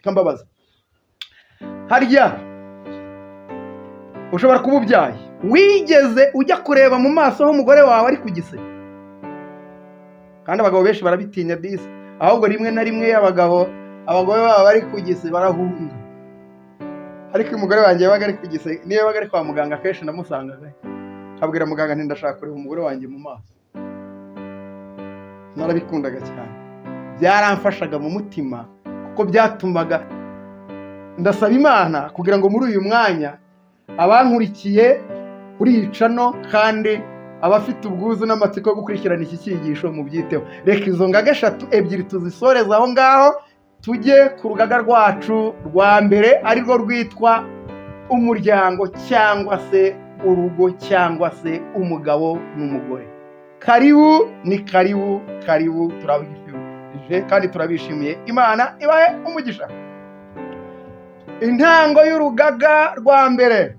ikambabaza. Harya ushobora kuba ubyaye, wigeze ujya kureba mu maso h'umugore wawe ari kugise? Kandi abagabo benshi barabitinya disi, ahubwo rimwe na rimwe abagore babo bari kugise barahunga. Ariko umugore wanjye yabaga ari kugise, niyo yabaga ari kwa muganga kenshi ndamusangaga, nkabwira muganga nti ndashaka kureba umugore wanjye mu maso. Narabikundaga cyane, byaramfashaga mu mutima, kuko byatumaga ndasaba Imana kugira ngo muri uyu mwanya abankurikiye kuri iyi cano kandi abafite ubwuzu n'amatsiko yo gukurikirana iki cyigisho mu byiteho. Reka izo ngaga ebyiri tuzisoreza aho ngaho, tujye ku rugaga rwacu rwa mbere, arirwo rwitwa umuryango cyangwa se urugo cyangwa se umugabo n'umugore. Karibu, ni karibu, turabishimije kandi turabishimiye. Imana ibahe umugisha. Intango y'urugaga rwa mbere.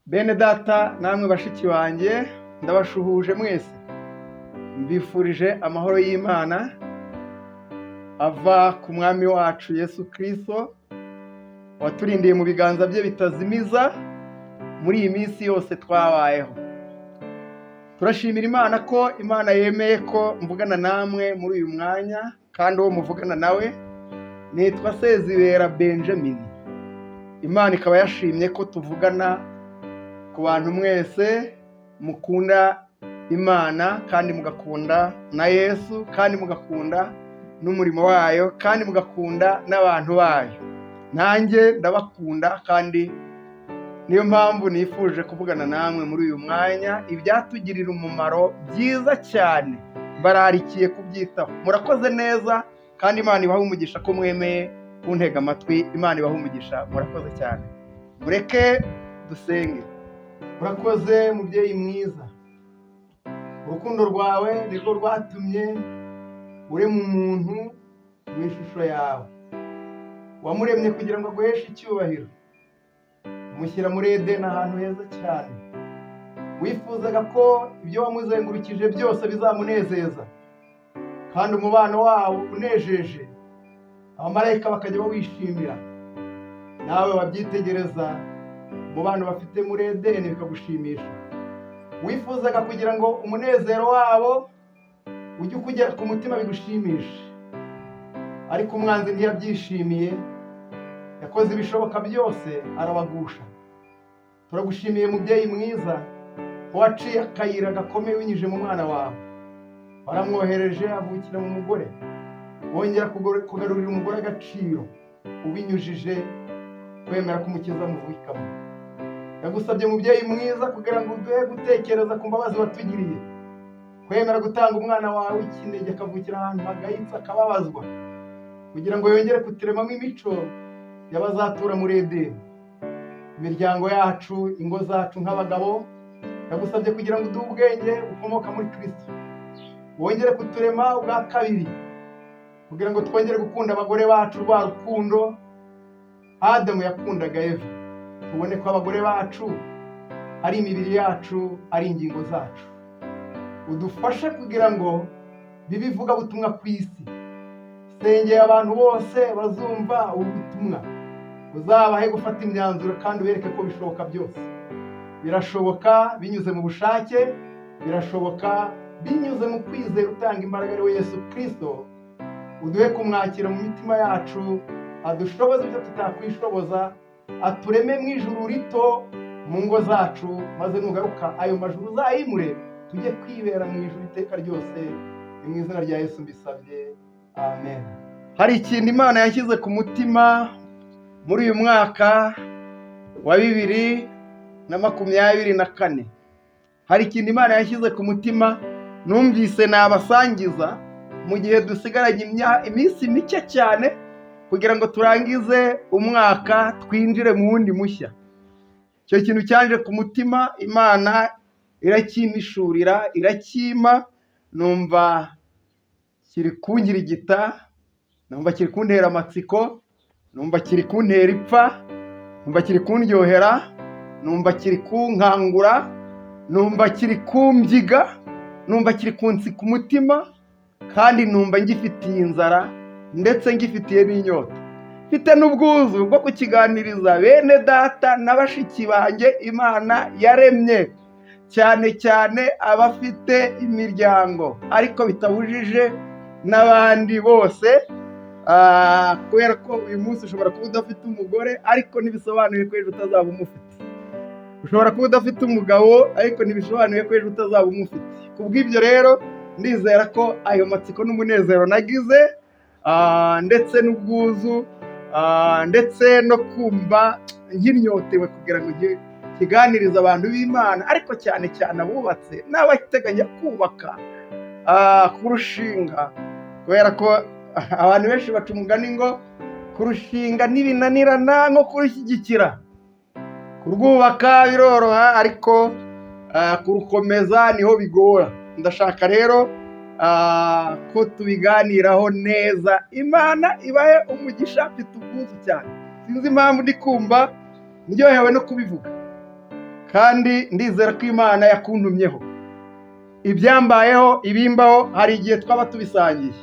Bene data namwe bashiki banjye, ndabashuhuje mwese, mbifurije amahoro y'Imana ava ku mwami wacu Yesu Kristo, waturindiye mu biganza bye bitazimiza muri iyi minsi yose twabayeho. Turashimira Imana ko Imana yemeye ko mvugana namwe muri uyu mwanya, kandi uwo muvugana nawe nitwa Sezibera Benjamin. Imana ikaba yashimye ko tuvugana ku bantu mwese mukunda Imana kandi mugakunda na Yesu, kandi mugakunda n'umurimo wayo, kandi mugakunda n'abantu bayo. Nanjye ndabakunda, kandi niyo mpamvu nifuje kuvugana namwe muri uyu mwanya ibyatugirira umumaro byiza cyane. Bararikiye kubyitaho. Murakoze neza, kandi Imana ibahe umugisha ko mwemeye kuntega amatwi. Imana ibahe umugisha, murakoze cyane. Mureke dusenge. Urakoze mubyeyi mwiza, urukundo rwawe nirwo rwatumye urema umuntu mu ishusho yawe. Wamuremye kugira ngo aguheshe icyubahiro, umushyira muri Edeni, ahantu heza cyane. Wifuzaga ko ibyo wamuzengurukije byose bizamunezeza, kandi umubano wawo unejeje, abamarayika bakajya bawishimira. Nawe wabyitegereza umubano bafite muri Edeni bikagushimisha. Wifuzaga kugira ngo umunezero wabo ujye ukugera ku mutima bigushimisha, ariko umwanzi ntiyabyishimiye, yakoze ibishoboka byose arabagusha. Turagushimiye mubyeyi mwiza, waciye akayira gakomeye winyuje mu mwana wawe, waramwohereje avukira mu mugore, wongera kugarurira umugore agaciro ubinyujije kwemera kumukiza muvukamo. Yagusabye mubyeyi mwiza kugira ngo uduhe gutekereza ku mbabazi watugiriye, kwemera gutanga umwana wawe w'ikinege akavukira ahantu hagayitse akababazwa, kugira ngo yongere kuturemamo imico y'abazatura muri Edeni. Imiryango yacu, ingo zacu nk'abagabo, yagusabye kugira ngo uduhe ubwenge bukomoka muri Kristo, wongere kuturema ubwa kabiri, kugira ngo twongere gukunda abagore bacu rwa rukundo Adamu yakundaga Eva. Tubone ko abagore bacu ari imibiri yacu, ari ingingo zacu. Udufashe kugira ngo bibe ivugabutumwa ku isi. Sengeye abantu bose bazumva ubutumwa, uzabahe gufata imyanzuro kandi ubereke ko bishoboka byose. Birashoboka binyuze mu bushake, birashoboka binyuze mu kwizera utanga imbaraga ari we Yesu Kristo. Uduhe kumwakira mu mitima yacu, adushoboze ibyo tutakwishoboza, atureme mu ijuru rito mu ngo zacu, maze nugaruka ayo majuru uzayimure tujye kwibera mu ijuru iteka ryose. Mu izina rya Yesu mbisabye, amen. Hari ikintu Imana yashyize ku mutima muri uyu mwaka wa 2024. Hari ikintu Imana yashyize ku mutima numvise nabasangiza mu gihe dusigaranye iminsi mike cyane kugira ngo turangize umwaka twinjire mu wundi mushya. Icyo kintu cyanje ku mutima Imana irakimishurira, irakima, numva kiri kungirigita, numva kiri kuntera amatsiko, numva kiri kuntera ipfa, numva kiri kundyohera, numva kiri kunkangura, numva kiri kumbyiga, numva kiri kunsika umutima, kandi numva ngifitiye inzara ndetse ngifitiye n'inyota. Mfite n'ubwuzu bwo kukiganiriza bene data na bashiki banjye Imana yaremye, cyane cyane abafite imiryango, ariko bitabujije n'abandi bose, kubera ko uyu munsi ushobora kuba udafite umugore ariko ntibisobanuye ko ejo utazaba umufite. Ushobora kuba udafite umugabo ariko ntibisobanuye ko ejo utazaba umufite. Kubw'ibyo rero ndizera ko ayo matsiko n'umunezero nagize, ndetse n'ubwuzu, ndetse no kumva nkinyotewe kugira ngo kiganirize abantu b'Imana, ariko cyane cyane abubatse n'abateganya kubaka kurushinga, kubera ko abantu benshi baca umugani ngo kurushinga ntibinanirana nko kurushyigikira. Kurwubaka biroroha ariko kurukomeza niho bigora. Ndashaka rero ko tubiganiraho neza. Imana ibahe umugisha, mfite ubwuzu cyane, sinzi impamvu ndi kumva ndyohewe no kubivuga, kandi ndizera ko Imana yakuntumyeho. Ibyambayeho, ibimbaho, hari igihe twaba tubisangiye.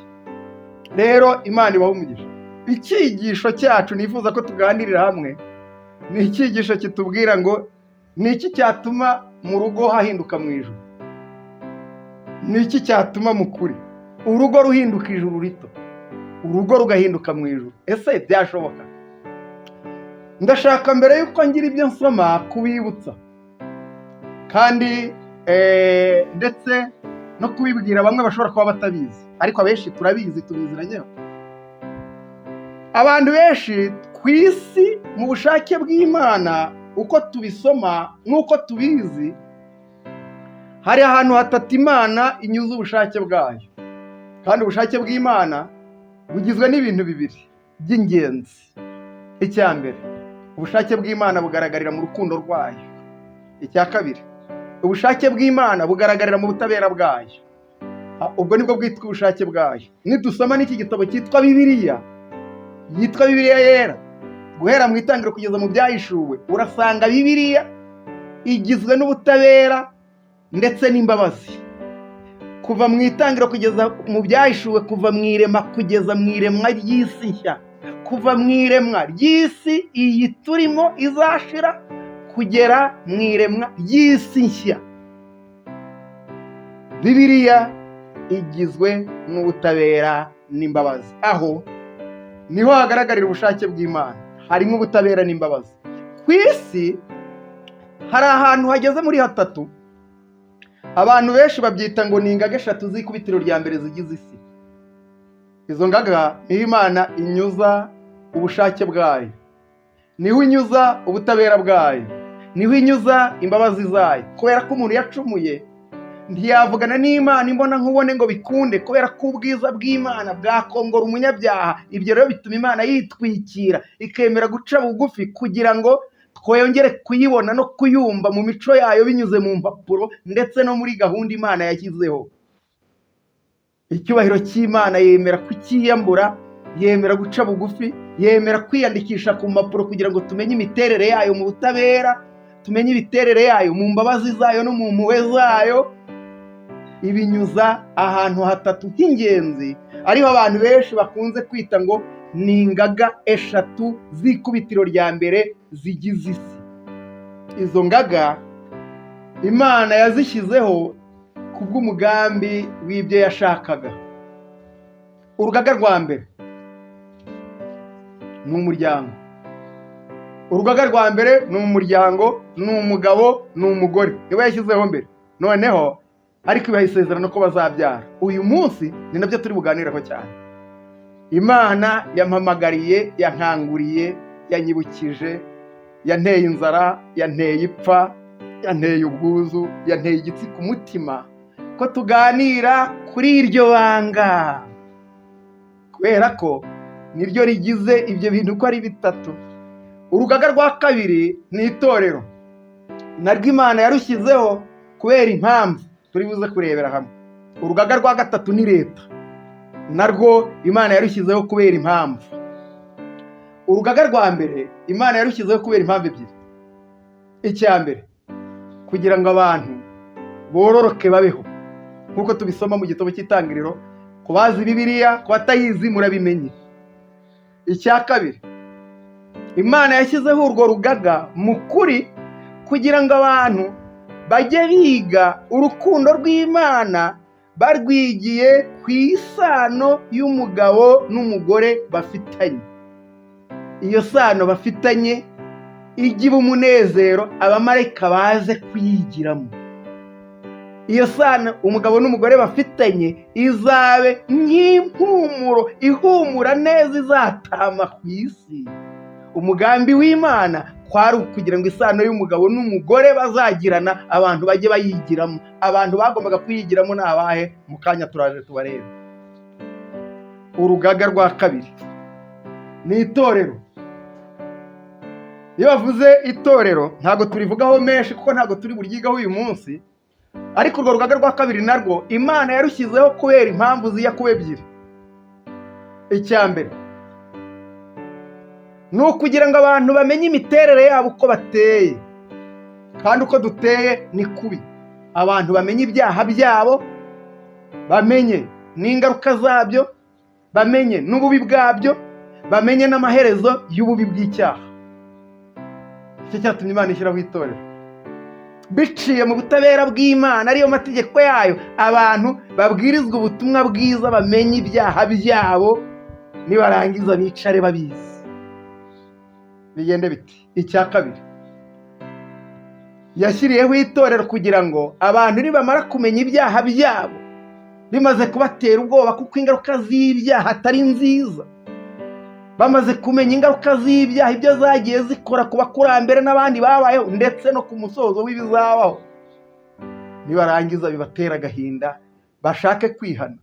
Rero Imana ibahe umugisha. Icyigisho cyacu nifuza ko tuganirira hamwe ni icyigisho kitubwira ngo ni iki cyatuma mu rugo hahinduka mu ijuru. Ni iki cyatuma mu kuri urugo ruhinduka ijuru rito, urugo rugahinduka mu ijuru? Ese byashoboka? Ndashaka mbere yuko ngira ibyo nsoma kubibutsa, kandi ndetse no kubibwira bamwe bashobora kuba batabizi, ariko abenshi turabizi, tubiziranye. Abantu benshi ku isi mu bushake bw'Imana, uko tubisoma nk'uko tubizi, hari ahantu hatatu Imana inyuze ubushake bwayo, kandi ubushake bw'Imana bugizwe n'ibintu bibiri by'ingenzi. Icya mbere, ubushake bw'Imana bugaragarira mu rukundo rwayo. Icya kabiri, ubushake bw'Imana bugaragarira mu butabera bwayo. Ubwo nibwo bwitwa ubushake bwayo. Nidusoma n'iki gitabo cyitwa Bibiliya, yitwa Bibiliya yera, guhera mu itangiriro kugeza mu byahishuwe, urasanga Bibiliya igizwe n'ubutabera ndetse n'imbabazi. Kuva mu itangiriro kugeza mu byahishuwe, kuva mu irema kugeza mu iremwa ry'isi nshya, kuva mu iremwa ry'isi iyi turimo izashira kugera mu iremwa ry'isi nshya, Bibiliya igizwe n'ubutabera n'imbabazi. Aho niho hagaragarira ubushake bw'Imana, harimo ubutabera n'imbabazi. Ku isi hari ahantu hageze muri hatatu, abantu benshi babyita ngo ni ingaga eshatu z'ikubitiro rya mbere zigize isi. Izo ngaga niho Imana inyuza ubushake bwayo, niho inyuza ubutabera bwayo, niho inyuza imbabazi zayo. Kubera ko umuntu yacumuye, ntiyavugana n'Imana imbona nkubone ngo bikunde, kubera ko ubwiza bw'Imana bwakongora umunyabyaha. Ibyo rero bituma Imana yitwikira, ikemera guca bugufi kugira ngo twongere kuyibona no kuyumva mu mico yayo, binyuze mu mpapuro ndetse no muri gahunda Imana yashyizeho. Icyubahiro cy'Imana yemera kukiyambura, yemera guca bugufi, yemera kwiyandikisha ku mpapuro kugira ngo tumenye imiterere yayo mu butabera, tumenye imiterere yayo mu mbabazi zayo no mu mpuhwe zayo. Ibinyuza ahantu hatatu h'ingenzi, ariho abantu benshi bakunze kwita ngo ni ingaga eshatu z'ikubitiro rya mbere zigize isi. Izo ngaga Imana yazishyizeho kubw'umugambi w'ibyo yashakaga. Urugaga rwa mbere ni umuryango. Urugaga rwa mbere ni umuryango, ni umugabo, ni umugore, niwe yashyizeho mbere. Noneho ariko ibaha isezerano ko bazabyara. Uyu munsi ni nabyo turi buganiraho cyane. Imana yampamagariye, yankanguriye, yanyibukije, yanteye inzara, yanteye ipfa, yanteye ubwuzu, yanteye igitsi ku mutima ko tuganira kuri iryo banga, kubera ko niryo rigize ibyo bintu uko ari bitatu. Urugaga rwa kabiri ni itorero, narwo Imana yarushyizeho kubera impamvu turi buze kurebera hamwe. Urugaga rwa gatatu ni leta, narwo Imana yarushyizeho kubera impamvu. Urugaga rwa mbere Imana yarushyizeho kubera impamvu ebyiri. icya mbere, kugira ngo abantu bororoke babeho, nk'uko tubisoma mu gitabo cy'Itangiriro. Ku bazi Bibiliya, ku batayizi murabimenye. Icya kabiri, Imana yashyizeho urwo rugaga mu kuri kugira ngo abantu bajye biga urukundo rw'Imana barwigiye ku isano y'umugabo n'umugore bafitanye. Iyo sano bafitanye ijya iba umunezero abamarayika baze kuyigiramo. Iyo sano umugabo n'umugore bafitanye izabe nk'impumuro ihumura neza izatama ku isi. Umugambi w'Imana kwari ukugira ngo isano y'umugabo n'umugore bazagirana abantu bajye bayigiramo. Abantu bagombaga kuyigiramo ni abahe? Mu kanya turaje tubarebe. Urugaga rwa kabiri ni itorero. Iyo bavuze itorero ntabwo turivugaho menshi kuko ntabwo turi buryigaho uyu munsi, ariko urwo rugaga rwa kabiri narwo Imana yarushyizeho kubera impamvu zijya kuba ebyiri. Icya mbere ni ukugira ngo abantu bamenye imiterere yabo uko bateye, kandi uko duteye ni kubi. Abantu bamenye ibyaha byabo, bamenye n'ingaruka zabyo, bamenye n'ububi bwabyo, bamenye n'amaherezo y'ububi bw'icyaha. Icyo cyatumye Imana ishyiraho itorero, biciye mu butabera bw'Imana ariyo mategeko yayo. Abantu babwirizwa ubutumwa bwiza, bamenye ibyaha byabo, nibarangiza bicare babizi. Bigende biti. Icya kabiri, yashyiriyeho itorero kugira ngo abantu nibamara kumenya ibyaha byabo, bimaze kubatera ubwoba kuko ingaruka z'ibyaha atari nziza, bamaze kumenya ingaruka z'ibyaha ibyo zagiye zikora ku bakurambere n'abandi babayeho ndetse no ku musozo w'ibizabaho, nibarangiza bibatera agahinda bashake kwihana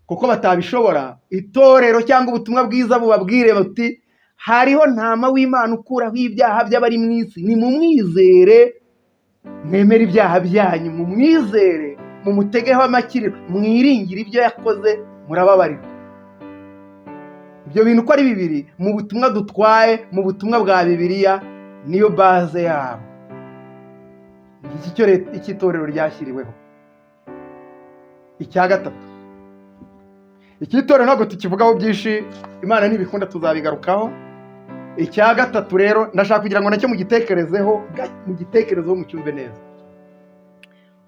kuko batabishobora. Itorero cyangwa ubutumwa bwiza bubabwire buti hariho ntama w'Imana ukuraho ibyaha by'abari mu isi, nimumwizere mwemere ibyaha byanyu, mumwizere mumutegeho amakiriro, mwiringire ibyo yakoze murababarirwa. Ibyo bintu uko ari bibiri mu butumwa dutwaye, mu butumwa bwa Bibiliya, niyo baze yabo. Iki cyo itorero ryashyiriweho. Icya gatatu, iki torero ntabwo tukivugaho byinshi, Imana ntibikunda tuzabigarukaho. Icya gatatu rero ndashaka kugira ngo nacyo mugitekerezeho, mucyumve neza.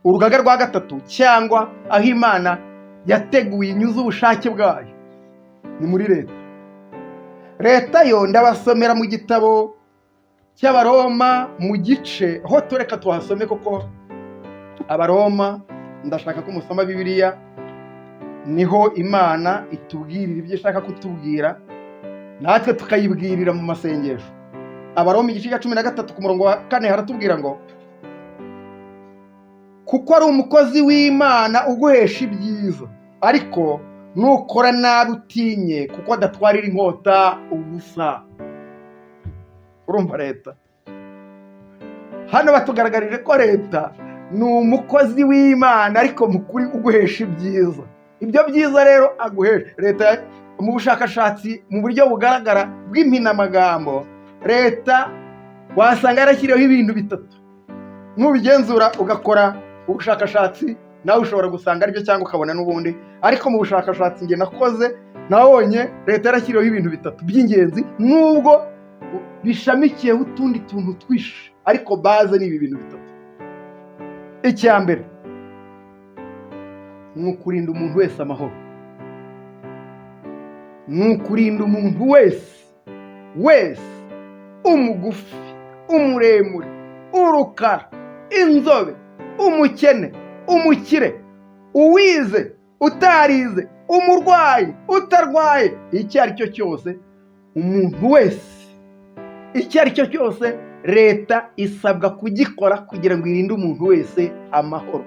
Urugaga rwa gatatu cyangwa aho Imana yateguye inyuze ubushake bwayo ni muri leta. Leta yo ndabasomera mu gitabo cy'Abaroma mu gice ho tureka tuhasome kuko Abaroma ndashaka ko musoma Bibiliya, niho Imana itubwirira ibyo ishaka kutubwira, natwe tukayibwirira mu masengesho. Abaroma igice cya 13 ku murongo wa 4 haratubwira ngo kuko ari umukozi w'Imana uguhesha ibyiza, ariko nukora nabi utinye kuko adatwarira inkota ubusa. Urumva leta hano batugaragarije ko leta ni umukozi w'Imana ariko mukuri uguhesha ibyiza. Ibyo byiza rero aguhesha leta. Mu bushakashatsi mu buryo bugaragara bw'impinamagambo, leta wasanga yarashyiriyeho ibintu bitatu. N'ubigenzura ugakora ubushakashatsi nawe ushobora gusanga aribyo cyangwa ukabona n'ubundi, ariko mu bushakashatsi nge nakoze nabonye leta yarashyiriyeho ibintu bitatu by'ingenzi, nubwo bishamikiyeho utundi tuntu twishe, ariko baze ni ibi bintu bitatu. Icya mbere ni ukurinda umuntu wese amahoro. Ni ukurinda umuntu wese, umugufi, umuremure, urukara, inzobe, umukene, umukire, uwize, utarize, umurwayi, utarwaye, icyo ari cyo cyose, umuntu wese, icyo ari cyo cyose leta isabwa kugikora kugira ngo irinde umuntu wese amahoro.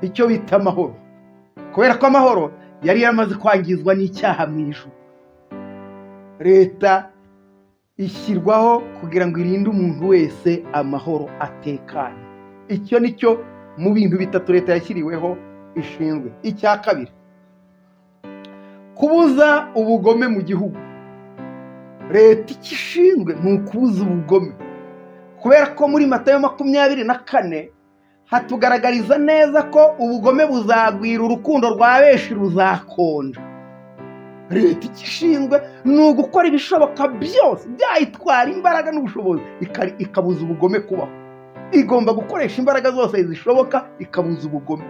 Icyo bita amahoro, kubera ko amahoro yari yamaze kwangizwa n'icyaha mu ijuru. Leta ishyirwaho kugira ngo irinde umuntu wese amahoro atekanye. Icyo nicyo mu bintu bitatu leta yashyiriweho ishinzwe. Icya kabiri, kubuza ubugome mu gihugu. Leta icyo ishinzwe ni ukubuza ubugome. kubera ko muri Matayo 24 hatugaragariza neza ko ubugome buzagwira, urukundo rwa benshi ruzakonja. Leta ikishinzwe ni ugukora ibishoboka byose byayitwara imbaraga n'ubushobozi ikabuza ubugome kubaho. Igomba gukoresha imbaraga zose zishoboka ikabuza ubugome.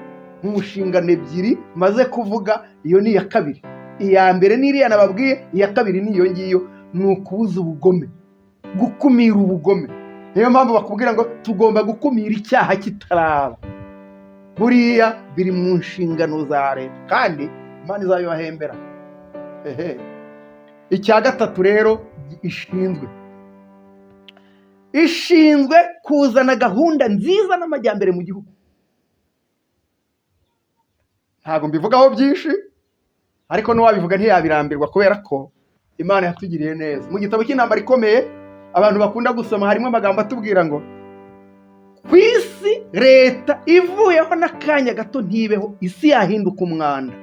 Mu nshingano ebyiri maze kuvuga, iyo ni iya kabiri. Iya mbere ni iriya nababwiye, iya kabiri ni iyo ngiyo, ni ukubuza ubugome, gukumira ubugome. Niyo mpamvu bakubwira ngo tugomba gukumira icyaha kitaraba. Buriya biri mu nshingano za leta kandi Imana izabibahembera. Icya gatatu rero ishinzwe kuzana gahunda nziza n'amajyambere mu gihugu. Ntabwo mbivugaho byinshi, ariko n'uwabivuga ntiyabirambirwa kubera ko Imana yatugiriye neza. Mu gitabo cy'Intambara Ikomeye abantu bakunda gusoma harimo amagambo atubwira ngo ku isi leta ivuyeho n'akanya gato ntibeho, isi yahinduka umwanda.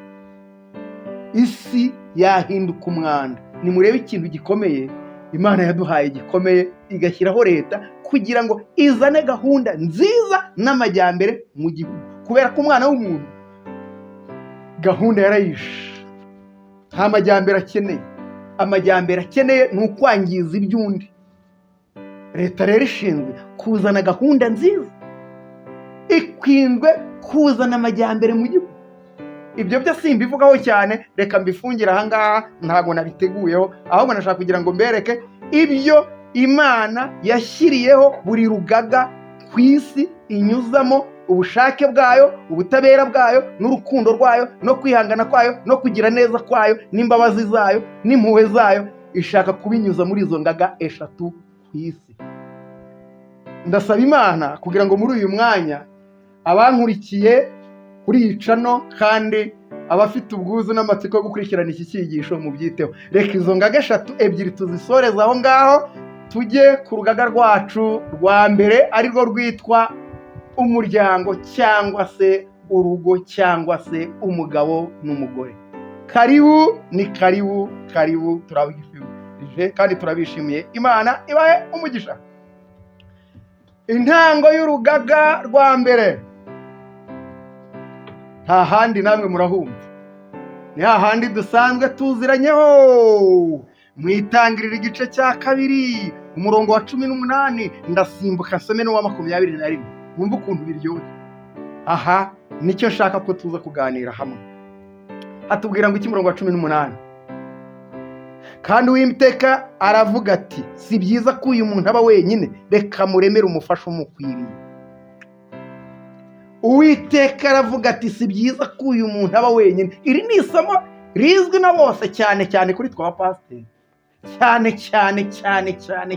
Isi yahinduka umwanda. Nimurebe ikintu gikomeye Imana yaduhaye gikomeye, igashyiraho leta kugira ngo izane gahunda nziza n'amajyambere mu gihugu. Kubera ko umwana w'umuntu gahunda yarayishe, nta majyambere akeneye. Amajyambere akeneye ni ukwangiza iby'undi. Leta rero ishinzwe kuzana gahunda nziza, ikwinzwe kuzana amajyambere mu gihugu. Ibyo byo simbivugaho cyane, reka mbifungire ahangaha, ntabwo nabiteguyeho, ahubwo nashaka kugira ngo mbereke ibyo Imana yashyiriyeho buri rugaga ku isi inyuzamo ubushake bwayo, ubutabera bwayo, n'urukundo rwayo, no kwihangana kwayo, no kugira neza kwayo, n'imbabazi zayo, n'impuhwe zayo. Ishaka kubinyuza muri izo ngaga eshatu ku isi. Ndasaba Imana kugira ngo muri uyu mwanya abankurikiye kuri iyi cano kandi abafite ubwuzu n'amatsiko yo gukurikirana iki cyigisho mu byiteho. Reka izo ngaga eshatu ebyiri tuzisoreza aho ngaho, tujye ku rugaga rwacu rwa mbere, arirwo rwitwa umuryango cyangwa se urugo cyangwa se umugabo n'umugore. Karibu, ni karibu, turabishimije kandi turabishimiye. Imana ibahe umugisha. Intango y'urugaga rwa mbere, nta handi namwe murahumva, ni hahandi dusanzwe tuziranyeho. Mwitangirira igice cya 2 umurongo wa 18, ndasimbuka nsome n'uwa 21. Mwumva ukuntu biryoshye. Aha nicyo nshaka ko tuza kuganira hamwe. Hatubwira ngo iki murongo wa 18? Kandi Uwiteka aravuga ati, si byiza ko uyu muntu aba wenyine, reka muremere umufasha umukwiriye. Uwiteka aravuga ati, si byiza ko uyu muntu aba wenyine. Iri ni isomo rizwi na bose, cyane cyane kuri twa pasiteri,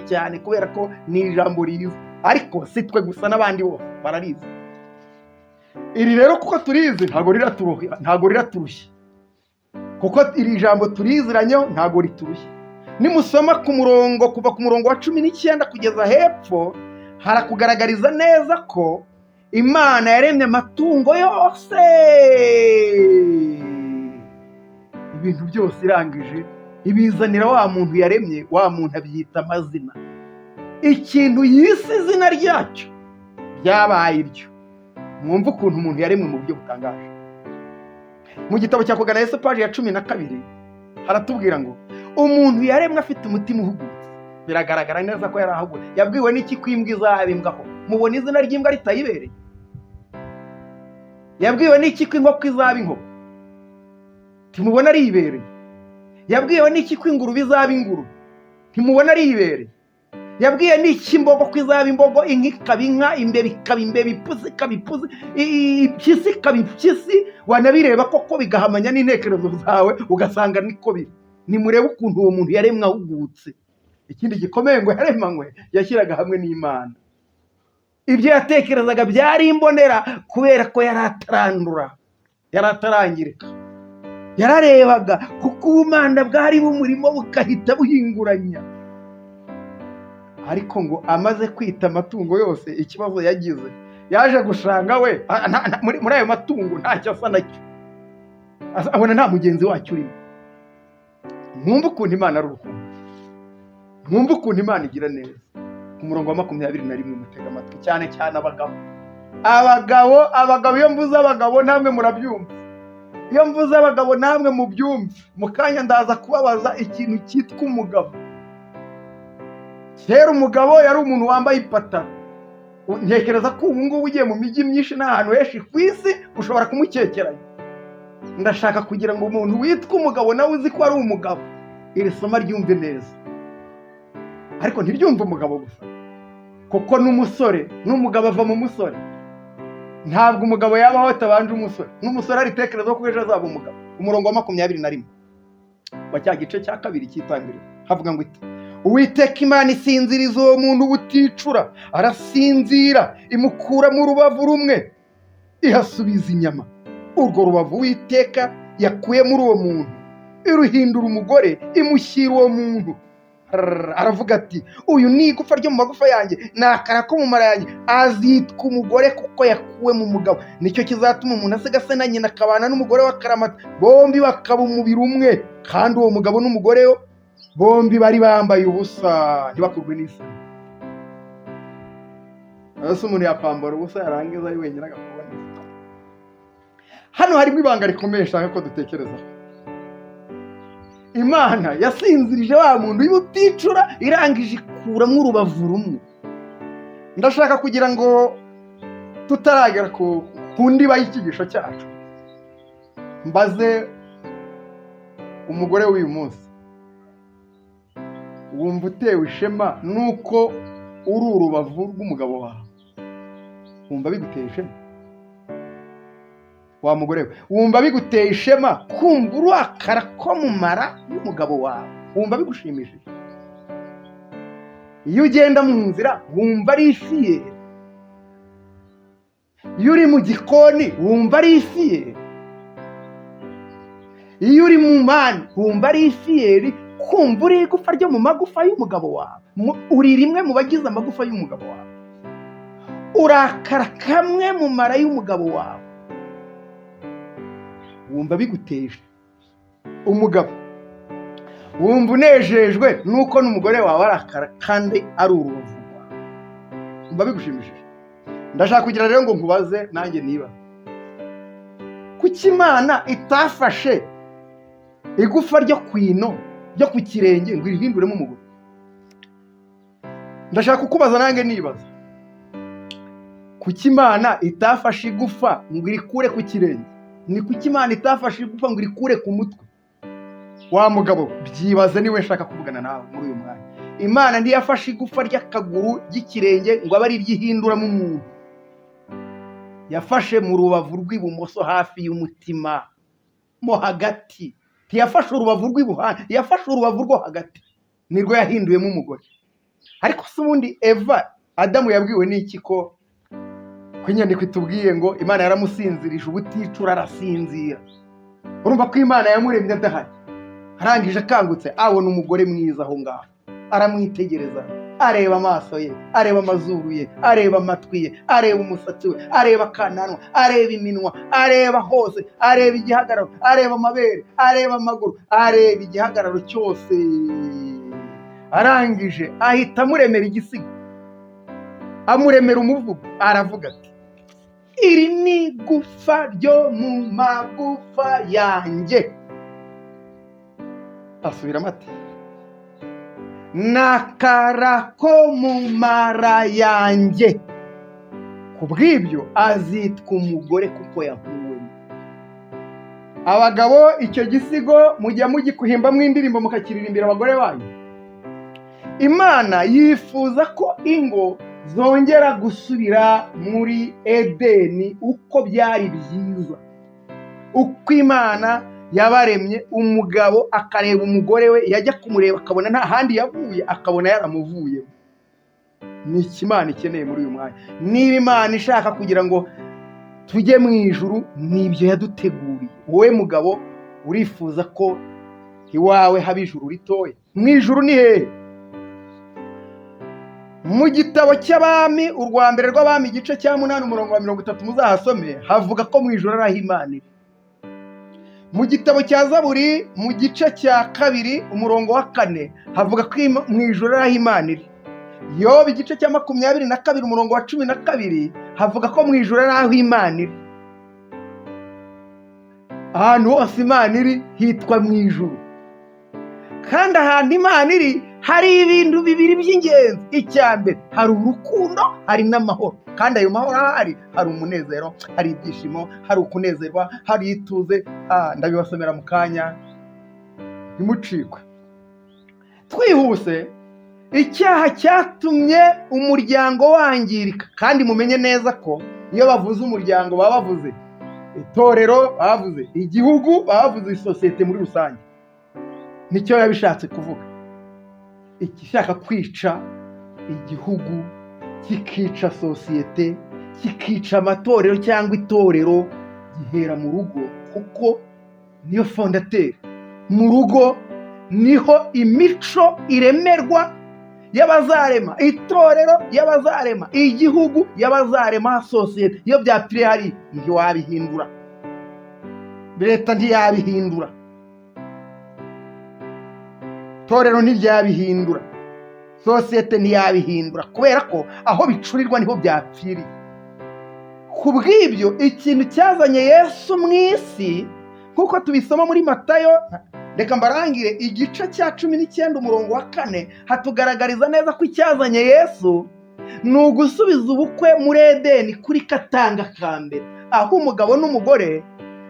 cyane kubera ko ni ijambo rizwi, ariko si twe gusa, n'abandi bose bararizi. Iri rero kuko turizi ntago riraturushya, kuko iri jambo turiziranyeho ntago riturushya. Nimusoma ku murongo, kuva ku murongo wa 19 kugeza hepfo, harakugaragariza neza ko Imana yaremye amatungo yose, ibintu byose irangije ibizanira wa muntu yaremye. Wa muntu abyita amazina. Ikintu yise izina ryacyo byabaye iryo. Mwumva ukuntu umuntu yaremwe mu buryo butangaje. Mu gitabo cya Kugana Yesu paji ya 12 haratubwira ngo umuntu yaremwe afite umutima uhugutse. Biragaragara neza ko yarahugutse. Yabwiwe n'iki kwimbwa izabimbwaho? Mubona izina ry'imbwa ritayibereye? Yabwiwe n'iki kw'inkoko izaba inkoko? Timubona ari ibereye? Yabwiwe n'iki kw'ingurube izaba ingurube? Timubona ari ibereye? Yabwiye n'iki imbogo kw'izaba imbogo, inka ikaba inka, imbeba ikaba imbeba, ipusi ikaba ipusi, impyisi ikaba impyisi. Wanabireba koko bigahamanya n'intekerezo zawe ugasanga niko biri. Nimurebe ukuntu uwo muntu yaremwe ahugutse. Ikindi gikomeye ngo yaremanywe yashyiraga hamwe n'Imana. Ibyo yatekerezaga byari imbonera kubera ko yaratarangirika. Yararebaga kuko ubumana bwari bumurimo bukahita buhinguranya. Ariko ngo amaze kwita amatungo yose, ikibazo yagize, yaje gushanga we muri ayo matungo ntacyo asa nacyo, abona nta mugenzi wacyo urimo. Mwumva ukuntu Imana ari urukundo, mwumva ukuntu Imana igira neza, umurongo wa 21 mutega amatwi, cyane cyane abagabo iyo mvuze abagabo namwe murabyumva, iyo mvuze abagabo namwe mubyumva. Mu kanya ndaza kubabaza ikintu cyitwa umugabo. Kera umugabo yari umuntu wambaye ipataro. Ntekereza ko ubu ngubu ugiye mu mijyi myinshi n'ahantu henshi ku isi ushobora kumukekeranya. Ndashaka kugira ngo umuntu witwa umugabo nawe uzi ko ari umugabo, iri somo ryumve neza. Ariko ntiryumve umugabo gusa, kuko n'umusore n'umugabo ava mu musore. Ntabwo umugabo yabaho atabanje umusore, n'umusore aritekereza ko ejo azaba umugabo. Umurongo wa 21 wa cya gice cya 2 cy'Itangiriro havuga ngo iti: Uwiteka Imana isinziriza uwo muntu buticura, arasinzira, imukura mu rubavu rumwe, ihasubiza inyama. Urwo rubavu Uwiteka yakuye muri uwo muntu, iruhindura umugore, imushyira uwo muntu. Aravuga ati: uyu ni igufa ryo mu magufa yanjye, ni akara ko mu mara yanjye, azitwa umugore kuko yakuwe mu mugabo. Nicyo kizatuma umuntu asiga se na nyina akabana n'umugore wa karamata, bombi bakaba umubiri umwe. Kandi uwo mugabo n'umugore we bombi bari bambaye ubusa, ntibakurwe n'isoni. Ese umuntu yakwambara ubusa yarangiza ari wenyine agakubona? Hano harimo ibanga rikomeye cyane ko dutekereza. Imana yasinzirije wa muntu y'uticura, irangije ikuramo urubavu rumwe. Ndashaka kugira ngo tutaragera ku ndiba y'icyigisho cyacu, mbaze umugore w'uyu munsi, wumva utewe ishema nuko uri urubavu rw'umugabo wawe? Wumva biguteye ishema? Wa mugore we, wumva biguteye ishema kumva uri akara ko mu mara y'umugabo wawe? Wumva bigushimishije? Iyo ugenda mu nzira wumva ari ifiyeri? Iyo uri mu gikoni wumva ari ifiyeri? Iyo uri mu mani wumva ari ifiyeri? Kumva uri igufa ryo mu magufa y'umugabo wawe, uri rimwe mu bagize amagufa y'umugabo wawe, urakara kamwe mu mara y'umugabo wawe. Wumva biguteje umugabo? Wumva unejejwe nuko n'umugore wawe arakara kandi ari urubavu rwawe? Wumva bigushimishije? Ndashaka kugira rero ngo nkubaze nanjye niba kuki Imana itafashe igufa ryo kwino ryo ku kirenge ngo irihinduremo umugore? Ndashaka kukubaza nanjye nibaza kuki Imana itafashe igufa ngo irikure ku kirenge? Ni kuki Imana itafashe igufa ngo irikure ku mutwe? Wa mugabo, byibaze niwe nshaka kuvugana nawe muri uyu mwanya. Imana ntiyafashe igufa ry'akaguru ry'ikirenge ngo abe ari iryihinduramo umuntu. Yafashe mu rubavu rw'ibumoso hafi y'umutima mo hagati. Ntiyafashe urubavu rw'ibuhande, yafashe urubavu rwo hagati, nirwo yahinduyemo umugore. Ariko se ubundi Adamu yabwiwe n'iki ko inyandiko itubwiye ngo Imana yaramusinzirije ubuticura arasinzira? Urumva ko Imana yamuremye adahari, arangije akangutse abona umugore mwiza aho ngaho, aramwitegereza, areba amaso ye, areba amazuru ye, areba amatwi ye, areba umusatsi we, areba akananwa, areba iminwa, areba hose, areba igihagararo, areba amabere, areba amaguru, areba igihagararo cyose. Arangije ahita amuremera igisigo, amuremera umuvugo, aravuga ati: iri ni igufa ryo mu magufa yanjye. Asubiramo ati: n'akara ko mu mara yanjye, kubw'ibyo azitwa umugore kuko yakuwemo. Abagabo, icyo gisigo mujya mugikuhimbamo indirimbo mukakiririmbira abagore banyu. Imana yifuza ko ingo zongera gusubira muri Edeni uko byari byiza, uko Imana yabaremye. Umugabo akareba umugore we, yajya kumureba akabona nta handi yavuye, akabona yaramuvuyemo. Ni iki Imana ikeneye muri uyu mwanya? Niba Imana ishaka kugira ngo tujye mu ijuru, nibyo yaduteguriye. Wowe mugabo, urifuza ko iwawe haba ijuru ritoya? Mu ijuru ni hehe? Mu gitabo cy'Abami, urwa mbere rw'Abami igice cya 8 umurongo wa 30 muzahasome, havuga ko mu ijuru ari aho Imana iri. Mu gitabo cya Zaburi mu gice cya 2 umurongo wa 4 havuga ko mu ijuru ari aho Imana iri. Yobu igice cya 22 umurongo wa 12 havuga ko mu ijuru ari aho Imana iri. Ahantu hose Imana iri hitwa mu ijuru, kandi ahantu Imana iri hari ibintu bibiri by'ingenzi. Icya mbere hari urukundo, hari n'amahoro, kandi ayo mahoro ahari hari umunezero, hari ibyishimo, hari ukunezerwa, hari ituze. Ndabibasomera mu kanya ntimucikwe. Twihuse, icyaha cyatumye umuryango wangirika, kandi mumenye neza ko iyo bavuze umuryango baba bavuze itorero, baba bavuze igihugu, baba bavuze isosiyete muri rusange. Nicyo yabishatse kuvuga. Igishaka kwica igihugu, kikica sosiyete, kikica amatorero cyangwa itorero, gihera mu rugo, kuko niyo fondateri. Mu rugo niho imico iremerwa y'abazarema itorero, y'abazarema igihugu, y'abazarema sosiyete. Iyo byapfiriye hari ntiwabihindura, leta ntiyabihindura, itorero ntiryabihindura, sosiyete ntiyabihindura, kubera ko aho bicurirwa niho byapfiriye. Ku bw'ibyo ikintu cyazanye Yesu mu isi, nk'uko tubisoma muri Matayo, reka mbarangire igice cya 19 umurongo wa 4, hatugaragariza neza ko icyazanye Yesu ni ugusubiza ubukwe muri Edeni kuri Katanga ka mbere, aho umugabo n'umugore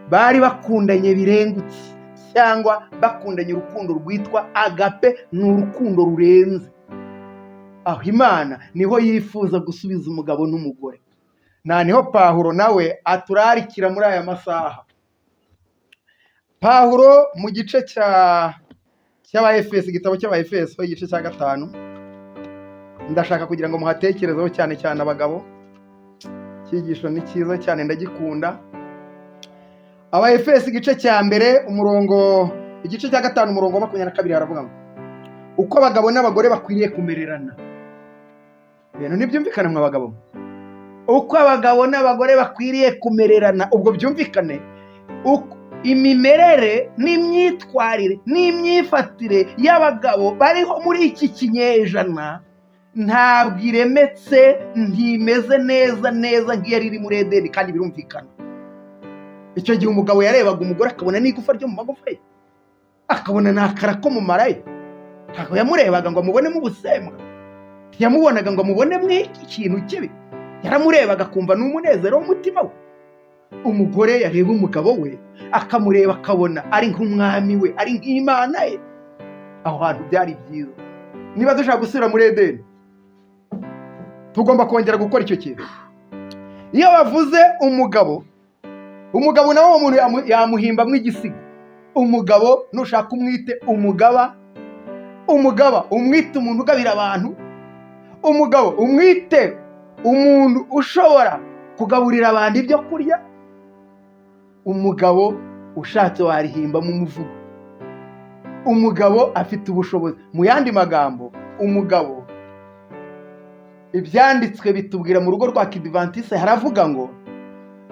bari bakundanye birengutse, cyangwa bakundanye urukundo rwitwa agape, ni urukundo rurenze. Aho Imana niho yifuza gusubiza umugabo n'umugore. Niho Pawulo nawe aturarikira muri aya masaha. Pawulo mu gice cy'Abaefeso, igitabo cy'Abaefeso igice cya 5, ndashaka kugira ngo muhatekerezeho cyane cyane abagabo. Icyigisho ni cyiza cyane, ndagikunda. Abaefeso igice cya mbere igice cya 5 umurongo wa 22 haravuga ngo uko abagabo n'abagore bakwiriye kumererana. Ibintu ntibyumvikana mwa bagabo. Uko abagabo n'abagore bakwiriye kumererana, ubwo byumvikane imimerere n'imyitwarire n'imyifatire y'abagabo bariho muri iki kinyejana ntabwo iremetse, ntimeze neza nk'iyari iri muri Edeni, kandi birumvikana. Icyo gihe umugabo yarebaga umugore akabona n'igufa ryo mu magufa ye, akabona n'akara ko mu mara ye. Ntabwo yamurebaga ngo amubonemo ubusembwa, ntiyamubonaga ngo amubonemo ikintu kibi, yaramurebaga akumva n'umunezero w'umutima we. Umugore yareba umugabo we akamureba akabona ari nk'umwami we, ari nk'Imana ye. Aho hantu byari byiza. Niba dushaka gusubira muri Edeni, tugomba kongera gukora icyo kintu. Iyo bavuze umugabo nawe umuntu yamuhimbamo igisigo. Umugabo nushaka umwite umugaba, umwite umuntu ugabira abantu, umugabo umwite umuntu ushobora kugaburira abantu ibyo kurya. Umugabo ushatse warihimba mu muvugo. Umugabo afite ubushobozi. Mu yandi magambo, umugabo, ibyanditswe bitubwira mu rugo rwa Kidivantiste haravuga ngo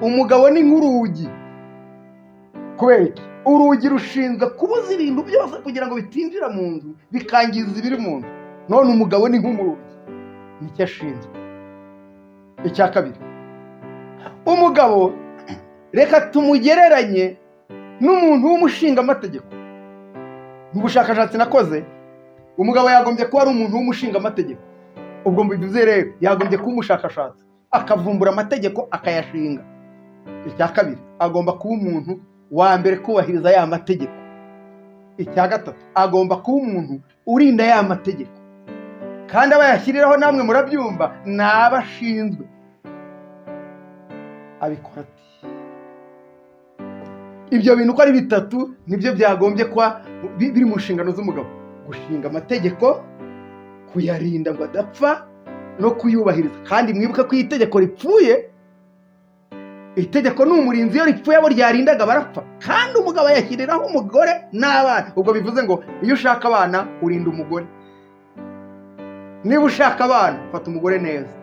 umugabo ni nk'urugi. Kubera iki? Urugi rushinzwe kubuza ibintu byose kugira ngo bitinjira mu nzu bikangiza ibiri mu nzu. None umugabo ni nk'umurugi, nicyo ashinzwe. Icya kabiri, umugabo reka tumugereranye n'umuntu w'umushinga amategeko. Mu bushakashatsi nakoze, umugabo yagombye kuba ari umuntu w'umushinga amategeko. Ubwo mbivuze rero, yagombye kuba umushakashatsi, akavumbura amategeko akayashinga. Icya kabiri, agomba kuba umuntu wa mbere kubahiriza ya mategeko. Icya gatatu, agomba kuba umuntu urinda ya mategeko, kandi abayashyiriraho namwe murabyumva n'abashinzwe. Abikora ati, ibyo bintu uko ari bitatu nibyo byagombye kuba biri mu nshingano z'umugabo: gushinga amategeko, kuyarinda ngo adapfa, no kuyubahiriza. Kandi mwibuke ko itegeko ripfuye, itegeko ni umurinzi. Iyo ripfuye abo ryarindaga barapfa. Kandi umugabo yashyiriraho umugore n'abana. Ubwo bivuze ngo iyo ushaka abana urinda umugore. Niba ushaka abana fata umugore neza.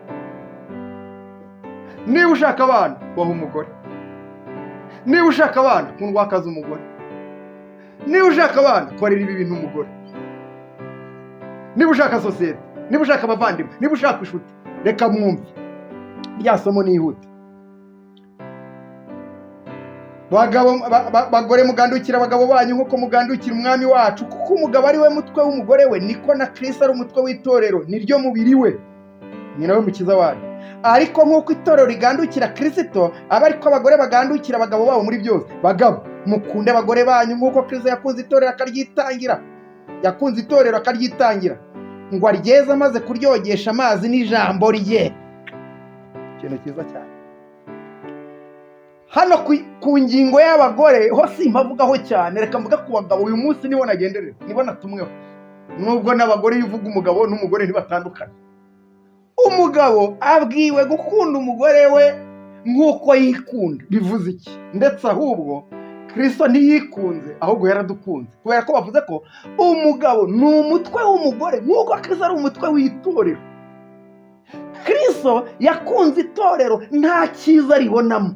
Niba ushaka abana baha umugore. Niba ushaka abana kundwa akazi umugore. Niba ushaka abana korera ibi bintu umugore. Niba ushaka sosiyete niba ushaka abavandimwe, niba ushaka inshuti, reka mwumve rya somo nihute. Bagore mugandukira abagabo banyu nk'uko mugandukira umwami wacu, kuko umugabo ari we mutwe w'umugore we, niko na Kristo ari umutwe w'itorero, niryo mubiri we, ni nawe mukiza wayo. Ariko nk'uko itorero rigandukira Kristo, aba ariko abagore bagandukira abagabo babo muri byose. Bagabo mukunde abagore banyu nk'uko Kristo yakunze itorero akaryitangira, ngo aryeze amaze kuryogesha amazi n'ijambo rye. Ikintu cyiza cyane. Hano ku ngingo y'abagore ho simpavugaho cyane, reka mvuga ku bagabo. Uyu munsi nibo nagenderera, nibo natumweho, nubwo n'abagore iyo uvuga umugabo n'umugore ntibatandukana. Umugabo abwiwe gukunda umugore we nk'uko yikunda. Bivuze iki? Ndetse ahubwo Kristo ntiyikunze, ahubwo yaradukunze, kubera ko bavuze ko umugabo ni umutwe w'umugore nk'uko Kristo ari umutwe w'itorero. Kristo yakunze itorero, nta cyiza ribonamo,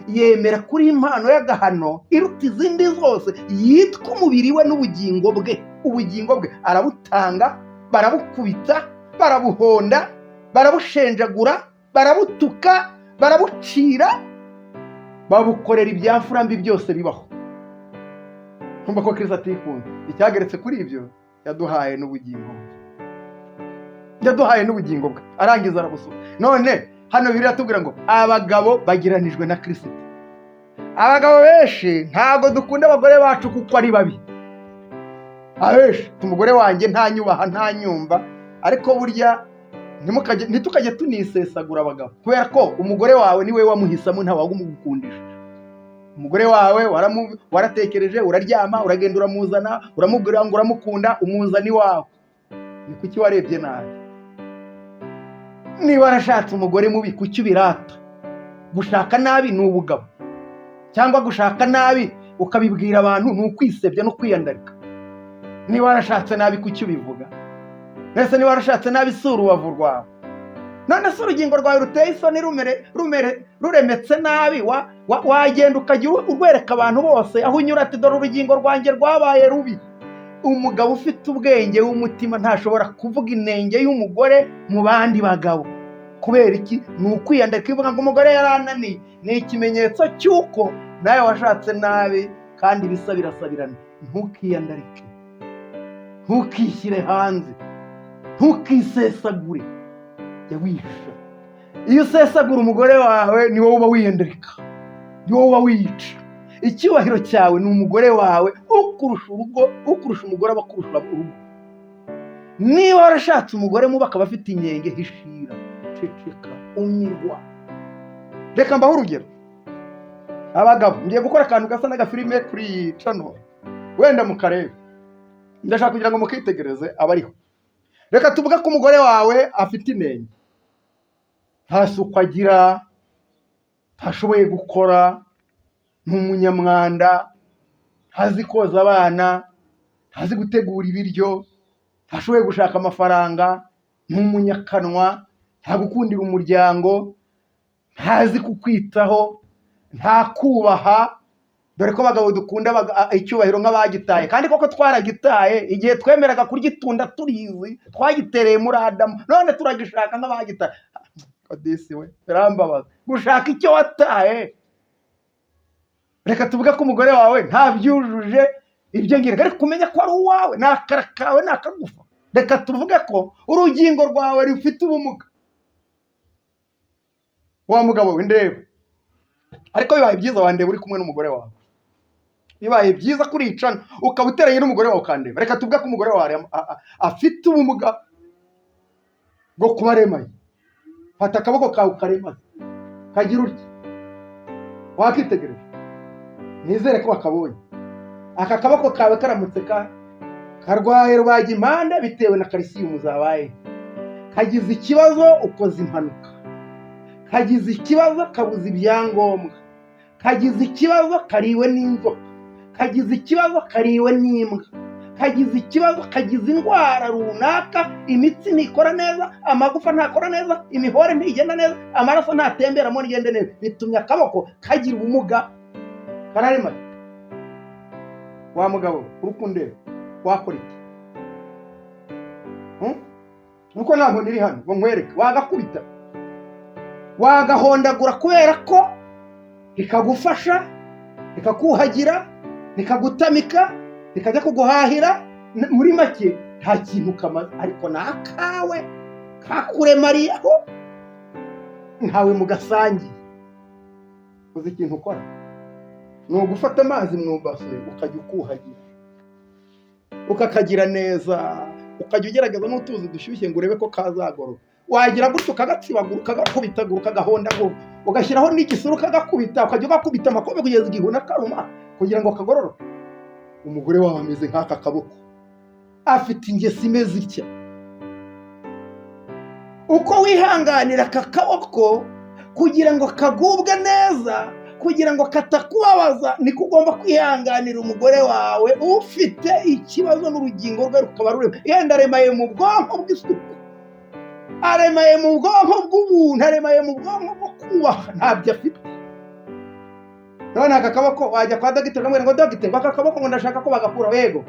yemera kuri impano y'agahano iruta izindi zose yitwa umubiri we n'ubugingo bwe. Ubugingo bwe arabutanga, barabukubita, barabuhonda, barabushenjagura, barabutuka, barabucira, babukorera ibyafura mbi byose bibaho. Kumva ko Kristo atikunze. Icyageretse kuri ibyo, yaduhaye n'ubugingo bwe, arangiza arabusuka. None hano Bibiliya tubwira ngo abagabo bagiranijwe na Kristo. Abagabo benshi ntabwo dukunda abagore bacu kuko ari babi. Abenshi umugore wanjye ntanyubaha, ntanyumva, ariko burya ntitukajye tunisesagura abagabo, kubera ko umugore wawe niwe wamuhisamo, nta wagumugukundisha. Umugore wawe waratekereje, uraryama, uragenda uramuzana, uramubwira ngo uramukunda, umuzani wawe. Ni kuki warebye nabi? Niba warashatse umugore mubi, kuki ubirata? Gushaka nabi ni ubugabo, cyangwa gushaka nabi ukabibwira abantu ni ukwisebya no kwiyandarika. Niba warashatse nabi, kuki ubivuga? Mbese niba warashatse nabi, si urubavu rwawe. None se urugingo rwawe ruteye isoni ruremetse nabi, wagenda ukajya urwereka abantu bose aho unyura ati dore urugingo rwanjye rwabaye rubi. Umugabo ufite ubwenge w'umutima ntashobora kuvuga inenge y'umugore mu bandi bagabo. Kubera iki? Ni ukwiyandarika. Ivuga ngo umugore yarananiye, ni ikimenyetso cy'uko nawe washatse nabi, kandi bisa birasabirana. Ntukiyandarike, ntukishyire hanze, ntukisesagure, jya wisha. Iyo usesagura umugore wawe, ni wowe uba wiyandarika, ni wowe uba wiyica. Icyubahiro cyawe ni umugore wawe, ukurusha umugore aba akurusha urugo. Niba warashatse umugore mubi akaba afite inkenge, hishira, ceceka, umirwa. Reka mbaho urugero. Abagabo, ngiye gukora akantu gasa n'agafilime kuri iyi channel, wenda mukarebe, ndashaka kugira ngo mukitegereze abariho. Reka tuvuga ko umugore wawe afite inenge, nta suku agira, ntashoboye gukora, n'umunyamwanda, ntazi koza abana, ntazi gutegura ibiryo, ntashoboye gushaka amafaranga, n'umunyakanwa, nta gukundira umuryango, ntazi kukwitaho, nta kubaha. Dore ko abagabo dukunda icyubahiro nk'abagitaye, kandi koko twaragitaye. Igihe twemeraga kurgitunda turizi, twagitereye muri Adamu, none turagishaka nk'abagitaye. Kodisi we, birambabaza gushaka icyo wataye. Reka tuvuge ko umugore wawe ntabyujuje ibyo ngira, ariko kumenya ko ari uwawe, n'akara kawe n'akagufa. Reka tuvuge ko urugingo rwawe rufite ubumuga. Wa mugabo we, ndeba, ariko bibaye byiza wandeba uri kumwe n'umugore wawe. Bibaye byiza kuricana ukaba uteranye n'umugore wawe ukandeba. Reka tuvuge ko umugore wawe afite ubumuga bwo kuba aremaye. Fata akaboko kawe ukaremaze, kagira utya, wakitegereje, nizere ko wakabonye. Aka kaboko kawe karamutse karwaye rubagimpande bitewe na calcium zabaye, kagize ikibazo ukoze impanuka, kagize ikibazo kabuze ibyangombwa, kagize ikibazo kariwe n'inzoka, kagize ikibazo kariwe n'imbwa, kagize ikibazo, kagize indwara runaka, imitsi ntikora neza, amagufa ntakora neza, imihore ntigenda neza, amaraso ntatemberamo ntigende neza, bitumye akaboko kagira ubumuga, kararemaye. Wa mugabo urukundeba, wakora iki? nuko ntabwo niri hano ngo nkwereke, wagakubita wagahondagura kubera ko rikagufasha, rikakuhagira, rikagutamika, rikajya kuguhahira. Muri make nta kintu kamaze, ariko ni akawe kakuremariyeho ntawe mugasangiye. uzi ikintu ukora ni ugufata amazi mu ibase ukajya ukuhagira, ukakagira neza, ukajya ugerageza n'utuzi dushyushye ngo urebe ko kazagorora. wagira gutyo ukagatsibagura, ukagakubitagura, ukagahondagura, ugashyiraho n'igisura ukagakubita, ukajya ugakubita amakombe kugeza igihe unakaruma kugira ngo kagororoke. umugore wawe ameze nk'aka kaboko, afite ingeso imeze itya. uko wihanganira aka kaboko kugira ngo kagubwe neza, kugira ngo katakubabaza, niko ugomba kwihanganira umugore wawe ufite ikibazo n'urugingo rwe rukaba rurema. yenda aremaye mu bwonko bw'isuku, aremaye mu bwonko bw'ubuntu, aremaye mu bwonko bwo kubaha, ntabyo afite. none aka kaboko wajya kwa dogiteri ukamubwira ngo dogiteri, aka kaboko ngo ndashaka ko bagakura. wego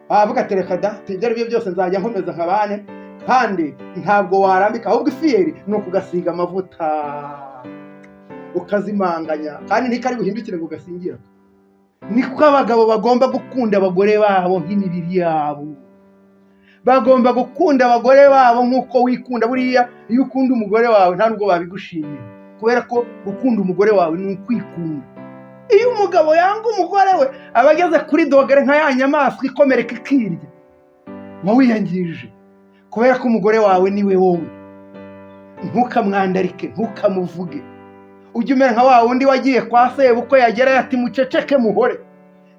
wavuga ati reka da, ibyo ari byo byose nzajya nkomeza nkabane, kandi ntabwo warambika, ahubwo ifiyeri ni ukugasiga amavuta ukazimanganya, kandi ntikari buhindukire ngo ugasingira. niko abagabo bagomba gukunda abagore babo nk'imibiri yabo, bagomba gukunda abagore babo nk'uko wikunda. buriya iyo ukunda umugore wawe nta nubwo babigushimira, kubera ko gukunda umugore wawe ni ukwikunda. iyo umugabo yanga umugore we aba ageze kuri dogere nka ya nyamaswa ikomereka ikirya, uba wiyangirije, kubera ko umugore wawe niwe wowe. ntukamwandarike, ntukamuvuge, ujye umera nka wa wundi wagiye kwa sebukwe yagerayo ati muceceke muhore.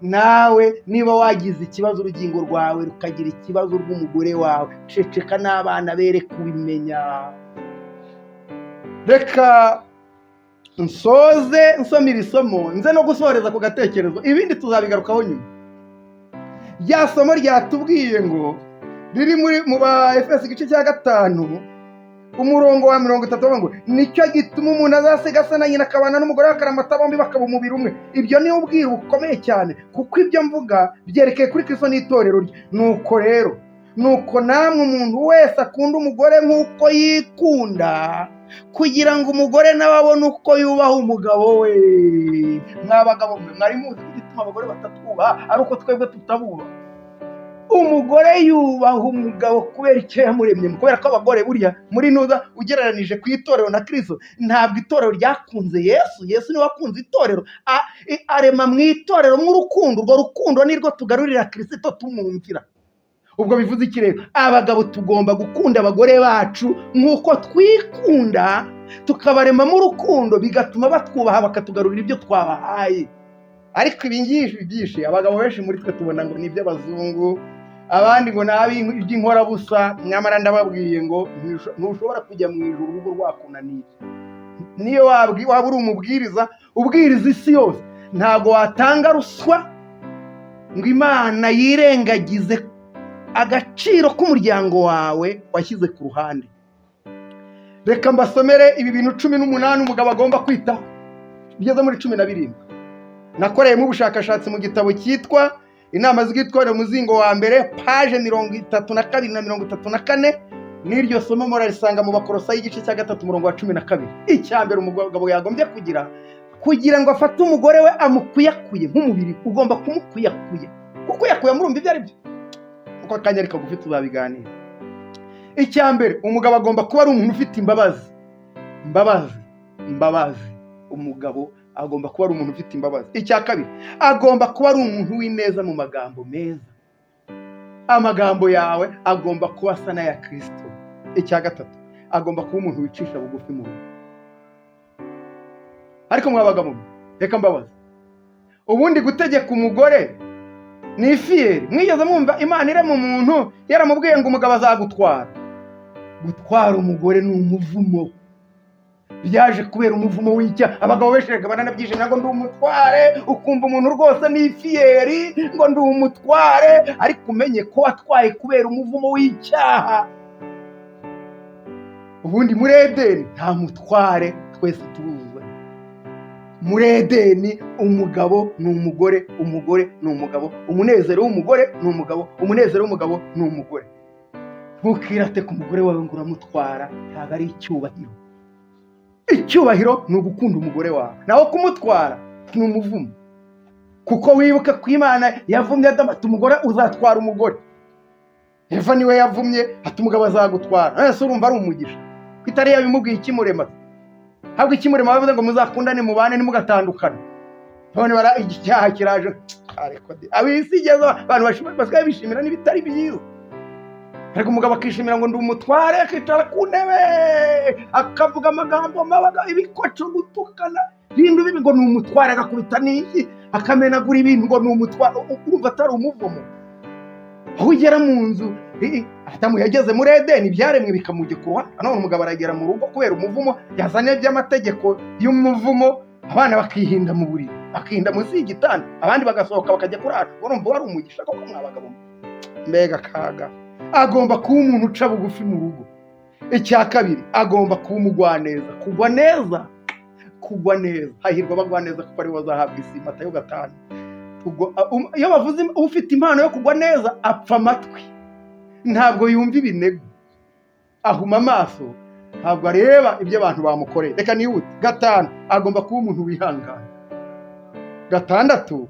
nawe niba wagize ikibazo urugingo rwawe rukagira ikibazo rw'umugore wawe, ceceka, n'abana bere kubimenya. reka nsoze nsomira isomo, nze no gusoreza ku gatekerezo, ibindi tuzabigarukaho nyuma. rya somo ryatubwiye ngo riri mu ba Efeso igice cya 5 umurongo wa 30, ngo nicyo gituma umuntu azasiga ase na nyina akabana n'umugore we akaramata, bombi bakaba umubiri umwe. ibyo ni ubwiru bukomeye cyane, kuko ibyo mvuga byerekeye kuri Kristo n'itorero rye. nuko rero, nuko namwe umuntu wese akunda umugore nk'uko yikunda, kugira ngo umugore nawe abone uko yubaha umugabo we. mwabagabo mwe mwari muzi ko igituma abagore batatwubaha ari uko twebwe tutabubaha. umugore yubaha umugabo kubera icyo yamuremye, kubera ko abagore burya muri nuza ugereranije ku itorero na Kristo, ntabwo itorero ryakunze Yesu. Yesu niwe wakunze itorero, arema mu itorero nk'urukundo. urwo rukundo nirwo tugarurira Kristo tumwumvira. ubwo bivuze iki rero? abagabo tugomba gukunda abagore bacu nk'uko twikunda, tukabaremamo urukundo, bigatuma batwubaha, bakatugarurira ibyo twabahaye. ariko ibi ngibi byinshi abagabo benshi muri twe tubona ngo ni iby'abazungu, abandi ngo nabi iby'inkorabusa. nyamara ndababwiye ngo ntushobora kujya mu ijuru urugo rwakunaniye. niyo waba uri umubwiriza ubwiriza isi yose, ntabwo watanga ruswa ngo Imana yirengagize agaciro k'umuryango wawe washyize ku ruhande. reka mbasomere ibi bintu 18 umugabo agomba kwitaho, bigeze muri 17. nakoreyemo ubushakashatsi mu gitabo cyitwa Inama z'Itorero umuzingo wa mbere, paje 32 na 34. n'iryo somo murarisanga mu Bakolosayi igice cya 3 umurongo wa 12. icya mbere umugabo yagombye kugira ngo afate umugore we amukuyakuye nk'umubiri, ugomba kumukuyakuya. kukuyakuya murumva ibyo ari byo, uko akanya ariko gufite tuzabiganira. icya mbere umugabo agomba kuba ari umuntu ufite imbabazi. umugabo agomba kuba ari umuntu ufite imbabazi. icya kabiri agomba kuba ari umuntu w'ineza mu magambo meza, amagambo yawe agomba kuba asa n'aya Kristo. icya gatatu agomba kuba umuntu wicisha bugufi mu rugo. ariko mwabagabo, reka mbabaza, ubundi gutegeka umugore ni ifiyeri? mwigeze mwumva Imana irema umuntu yaramubwiye ngo umugabo azagutwara? gutwara umugore ni umuvumo, byaje kubera umuvumo w'icyaha. abagabo benshi baranabyishimira ngo ndi umutware, ukumva umuntu rwose ni ifiyeri ngo ndi umutware, ariko umenye ko watwaye kubera umuvumo w'icyaha. ubundi muri Edeni nta mutware, twese turuzi. muri Edeni umugabo ni umugore, umugore ni umugabo, umunezero w'umugore ni umugabo, umunezero w'umugabo ni umugore. ntukirate ku mugore wawe ngo uramutwara, ntabwo ari icyubahiro. Icyubahiro ni ugukunda umugore wawe, naho kumutwara ni umuvumo. Kuko wibuke ko Imana yavumye Adamu ati umugore uzatwara umugore. Eva niwe yavumye ati umugabo azagutwara. Ese urumva ari umugisha? Kitari yabimubwiye ikimurema. Habwo ikimurema bavuze ngo muzakundane mubane ntimugatandukane. None bara icyaha kiraje. Ariko abisigeza abantu basigaye bishimira n'ibitari byiza. Ariko umugabo akishimira ngo ndi umutware, akicara ku ntebe akavuga amagambo mabaga, ibikoco gutukana, ibintu bibi ngo ni umutware, agakubita n'iki akamenagura ibintu ngo ni umutware. Urumva atari umuvumo? Aho ugera mu nzu, Adamu yageze muri Edeni, ibyaremwe bikamugekura, none umugabo aragera mu rugo kubera umuvumo yazanye by'amategeko y'umuvumo, abana bakihinda mu buriri, bakihinda munsi y'igitanda, abandi bagasohoka bakajya kurara. Urumva wari umugisha koko mwabagabo? Mbega kaga. Agomba kuba umuntu uca bugufi mu rugo. Icya kabiri, agomba kuba umugwaneza. Kugwa neza. Hahirwa abagwa neza kuko ari bo bazahabwa isi. Matayo 5. Iyo bavuze ufite impano yo kugwa neza apfa amatwi, ntabwo yumva ibinego, ahuma amaso, ntabwo areba ibyo abantu bamukoreye. Reka nihute. 5, agomba kuba umuntu wihangana. 6,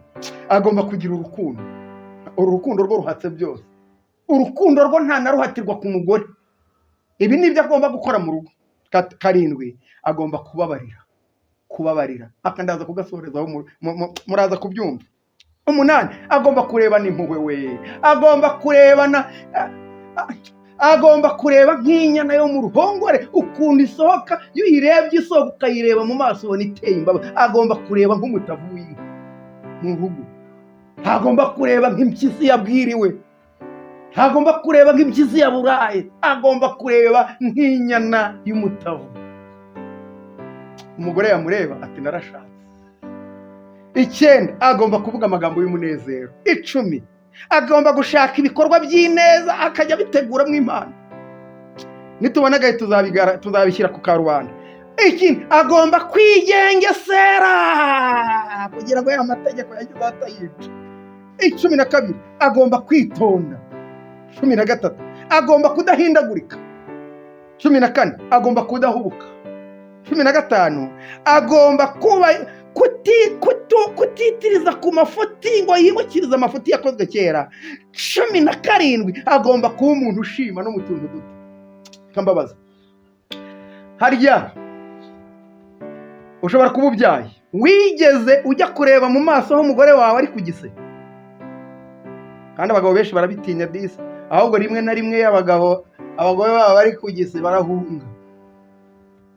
agomba kugira urukundo. Urukundo rwo ruhatse byose. Urukundo rwo nta naruhatirwa ku mugore. Ibi ni byo agomba gukora mu rugo. 7, agomba kubabarira. Akandaza kugasohorezaho muraza kubyumva. 8, agomba kurebana impuhwe we. Agomba kureba nk'inyana yo mu ruhongore, ukunda isohoka, iyo uyirebye isohoka ukayireba mu maso ubona iteye imbabazi. Agomba kureba nk'umutavu w'inka mu rugo. Agomba kureba nk'impyisi yabwiriwe. Agomba kureba nk'impyisi yaburaye. Agomba kureba nk'inyana y'umutavu. Umugore yamureba ati narashatse. 9, agomba kuvuga amagambo y'umunezero. 10, agomba gushaka ibikorwa by'ineza akajya biteguramo Imana. Nitubona gahe tuzabishyira ku karubanda. 1, agomba kwigengesera kugira ngo aya mategeko yagize atayica. 12, agomba kwitonda. 13, agomba kudahindagurika. 14, agomba kudahubuka. 15, agomba kuba kutitiriza ku mafuti ngo yibukirize amafuti yakozwe kera. 17, agomba kuba umuntu ushima no mu tuntu duto. Kambabaza, harya ushobora kuba ubyaye wigeze ujya kureba mu maso aho umugore wawe ari kugise? Kandi abagabo benshi barabitinya disi, ahubwo rimwe na rimwe abagore baba bari kugise barahunga.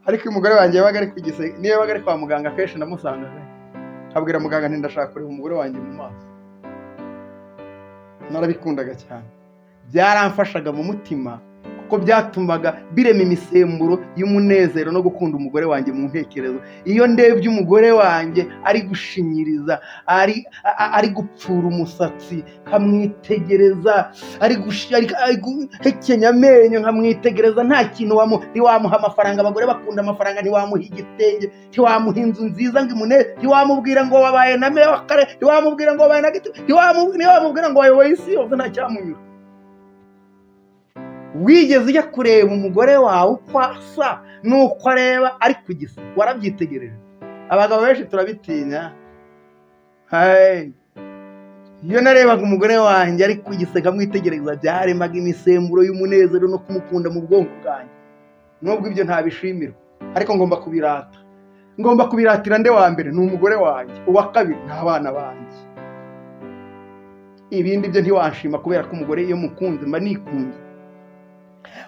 Ariko umugore wanjye yabaga ari kugise, niyo yabaga ari kwa muganga kenshi ndamusanga, abwira muganga nti ndashaka kureba umugore wanjye mu maso. Narabikundaga cyane, byaramfashaga mu mutima kuko byatumaga birema imisemburo y'umunezero no gukunda umugore wanjye mu ntekerezo. Iyo ndebye umugore wanjye ari gushinyiriza, ari gupfura umusatsi, nkamwitegereza, ari guhekenya amenyo, nkamwitegereza, nta kintu ntiwamuha amafaranga. Abagore bakunda amafaranga. Ntiwamuha igitenge, ntiwamuha inzu nziza ngo imune, ntiwamubwira ngo wabaye na meya w'akarere, ntiwamubwira ngo wabaye na gito, ntiwamubwira ngo wayoboye isi yose, nta cyamunyura. Wigeze ujya kureba umugore wawe uko asa nuko areba ari kugisa? Warabyitegereje? Abagabo benshi turabitinya. Iyo narebaga umugore wanjye ari kugisa nkamwitegereza, byaremaga imisemburo y'umunezero no kumukunda mu bwonko bwanjye. Nubwo ibyo ntabishimirwa, ariko ngomba kubirata. Ngomba kubiratira nde wa mbere? Ni umugore wanjye. Uwa kabiri ni abana banjye. Ibindi byo ntiwanshima kubera ko umugore iyo mukunze mba nikunze.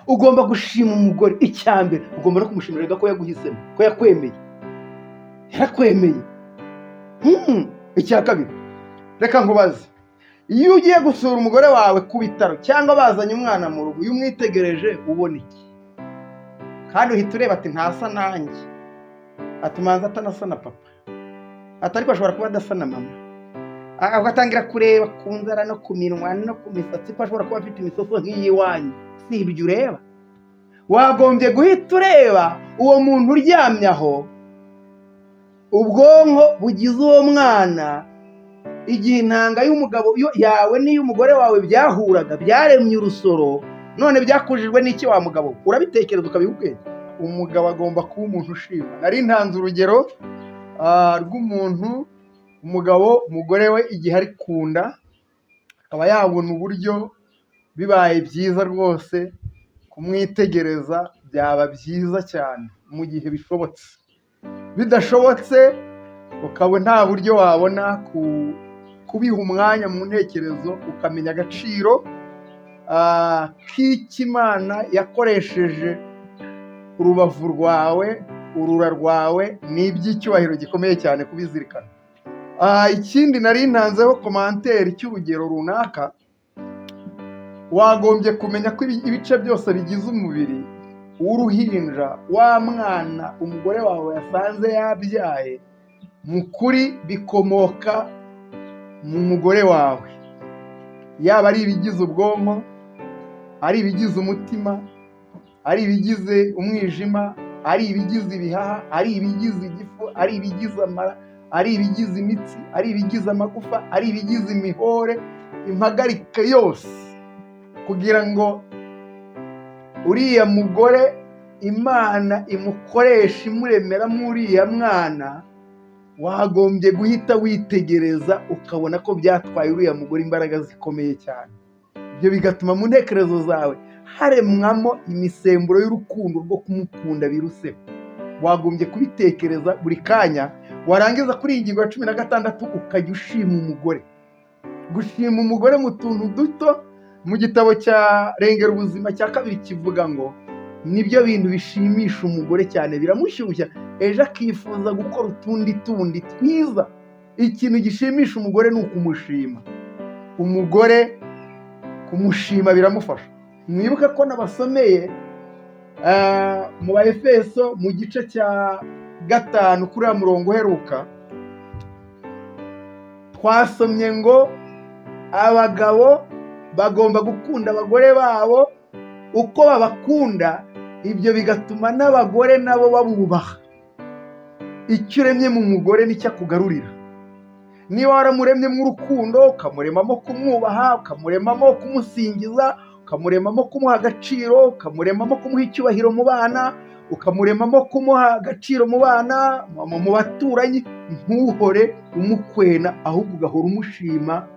Ugomba gushima umugore. Icyambere ugomba no kumushimira ko yaguhisemo, ko yakwemeye. Yarakwemeye. Icya kabiri, reka nkubaze, iyo ugiye gusura umugore wawe ku bitaro cyangwa bazanye umwana mu rugo, iyo umwitegereje ubona iki? Kandi uhita ureba ati ntasa nanjye, ati manza atanasa na papa, ati ariko ashobora kuba adasa na mama. Ugatangira kureba ku nzara no ku minwa no ku misatsi ko ashobora kuba afite imisoso nk'iyiwanyu. Si ibyo ureba. Wagombye guhita ureba uwo muntu uryamye aho, ubwonko bugize uwo mwana, igihe intanga y'umugabo yawe n'iy'umugore wawe byahuraga, byaremye urusoro, none byakujijwe n'iki wa mugabo? Urabitekereza ukabiha ubwenge? Umugabo agomba kuba umuntu ushima. Nari ntanze urugero rw'umuntu, umugabo umugore we igihe ari kunda akaba yabona uburyo bibaye byiza rwose kumwitegereza, byaba byiza cyane mu gihe bishobotse. Bidashobotse ukaba nta buryo wabona kubiha umwanya mu ntekerezo, ukamenya agaciro k'Imana yakoresheje urubavu rwawe, urura rwawe, ni iby'icyubahiro gikomeye cyane kubizirikana. Ikindi nari ntanzeho komanteri cy'urugero runaka, wagombye kumenya ko ibice byose bigize umubiri w'uruhinja, wa mwana umugore wawe yasanze yabyaye, mu kuri bikomoka mu mugore wawe, yaba ari ibigize ubwonko, ari ibigize umutima, ari ibigize umwijima, ari ibigize ibihaha, ari ibigize igifu, ari ibigize amara, ari ibigize imitsi, ari ibigize amagufa, ari ibigize imihore, impagarike yose, kugira ngo uriya mugore Imana imukoresha imuremera uriya mwana, wagombye guhita witegereza ukabona ko byatwaye uriya mugore imbaraga zikomeye cyane. Ibyo bigatuma mu ntekerezo zawe haremwamo imisemburo y'urukundo rwo kumukunda biruseho. Wagombye kubitekereza buri kanya, warangiza kuri iyi ngingo ya 16 ukajya ushima umugore. Gushima umugore mu tuntu duto, mu gitabo cya Rengera Ubuzima cya 2 kivuga ngo nibyo bintu bishimisha umugore cyane, biramushyushya, ejo akifuza gukora utundi twiza. Ikintu gishimisha umugore ni ukumushima. Umugore kumushima biramufasha. Mwibuke ko nabasomeye mu Baefeso mu gice cya 5 kuri ya murongo uheruka, twasomye ngo abagabo bagomba gukunda abagore babo uko babakunda, ibyo bigatuma n'abagore nabo babubaha. Icyo uremye mu mugore nicyo akugarurira. Niba waramuremyemo urukundo, ukamuremamo kumwubaha, ukamuremamo kumusingiza, ukamuremamo kumuha agaciro, ukamuremamo kumuha icyubahiro mu bana, ukamuremamo kumuha agaciro mu bana, mu baturanyi, ntuhore umukwena, ahubwo ugahora umushima.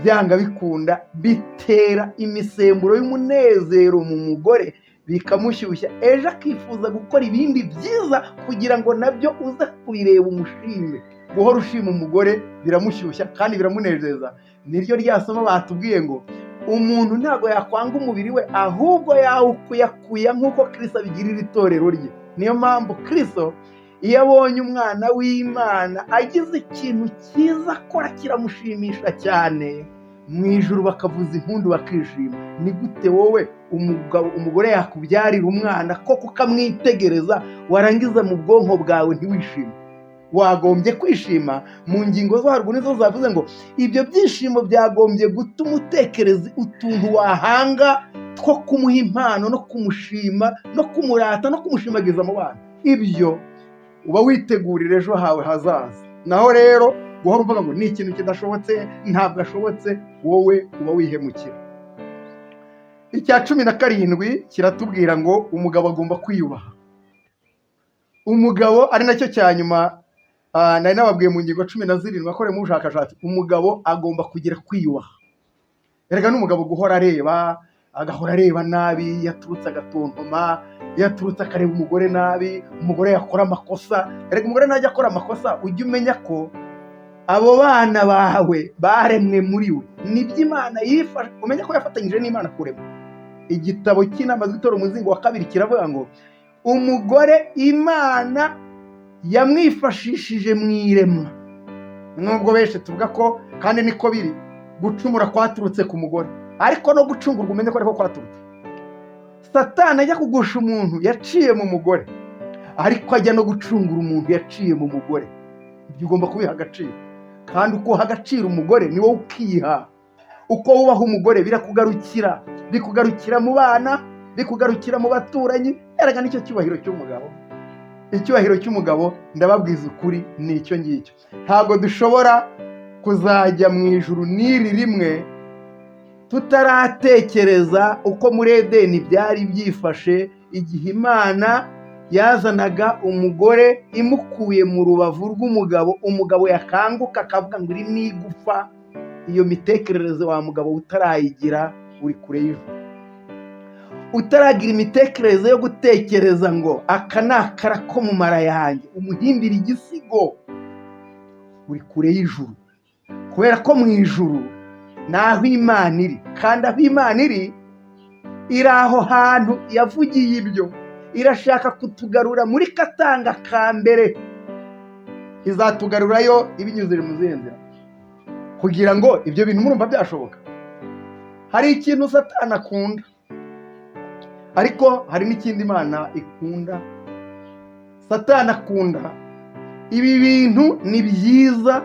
Byanga bikunda bitera imisemburo y'umunezero mu mugore, bikamushyushya, ejo akifuza gukora ibindi byiza kugira ngo nabyo uza kubireba umushime. Guhora ushima umugore biramushyushya kandi biramunezeza. Niryo ryasoma batubwiye ngo umuntu ntabwo yakwanga umubiri we, ahubwo yawukuyakuya nk'uko Kristo abigirira itorero rye. Niyo mpamvu Kristo iyo abonye umwana w'Imana agize ikintu cyiza akora kiramushimisha cyane, mu ijuru bakavuza impundu bakishima. Ni gute wowe umugore yakubyarira umwana koko ukamwitegereza, warangiza mu bwonko bwawe ntiwishime? Wagombye kwishima. Mu ngingo zo haruguru nizo zavuze ngo ibyo byishimo byagombye gutuma utekereza utuntu wahanga two kumuha impano no kumushima no kumurata no kumushimagiza mu bana. Ibyo uba witegurira ejo hawe hazaza. Naho rero guhora uvuga ngo ni ikintu kidashobotse, ntabwo ashobotse, wowe uba wihemukira. Icya 17 kiratubwira ngo umugabo agomba kwiyubaha. Umugabo ari nacyo cya nyuma nari nababwiye mu ngingo 17 akoreye mu bushakashatsi, umugabo agomba kugira kwiyubaha. Erega n'umugabo guhora areba, agahora areba nabi, yaturutse agatontoma, yaturutse akareba umugore nabi, umugore yakora amakosa. Erega umugore najya akora amakosa, ujye umenya ko abo bana bawe baremwe muri we. Nibyo Imana yifasha, umenya ko yafatanyije n'Imana kurema. Igitabo cy'Inama z'Itorero umuzingo wa 2 kiravuga ngo umugore Imana yamwifashishije mu irema. Nubwo benshi tuvuga ko, kandi niko biri, gucumura kwaturutse ku mugore, ariko no gucungurwa umenye ko ariko kwaturutse. Satani ajya kugusha umuntu yaciye mu mugore, ariko ajya no gucungura umuntu yaciye mu mugore. Ibyo ugomba kubiha agaciro, kandi uko uha agaciro umugore ni wowe ukiha. Uko wubaha umugore birakugarukira, bikugarukira mu bana, bikugarukira mu baturanyi. Erega nicyo cyubahiro cy'umugabo. Icyubahiro cy'umugabo ndababwiza ukuri ni icyo ngicyo. Ntabwo dushobora kuzajya mu ijuru n'iri rimwe tutaratekereza uko muri Edeni byari byifashe igihe Imana yazanaga umugore imukuye mu rubavu rw'umugabo, umugabo yakanguka akavuga ngo iri ni igufa. Iyo mitekerereze wa mugabo utarayigira uri kure y'ijuru, utaragira imitekerereze yo gutekereza ngo aka ni akara ko mu mara yanjye umuhimbira igisigo, uri kure y'ijuru. Kubera ko mu ijuru ni aho Imana iri, kandi aho Imana iri aho hantu yavugiye ibyo. Irashaka kutugarura muri Katanga ka mbere, izatugarurayo ibinyuze mu zihe nzira kugira ngo ibyo bintu murumva byashoboka. Hari ikintu Satani akunda, ariko hari n'ikindi Imana ikunda. Satani akunda ibi bintu ni byiza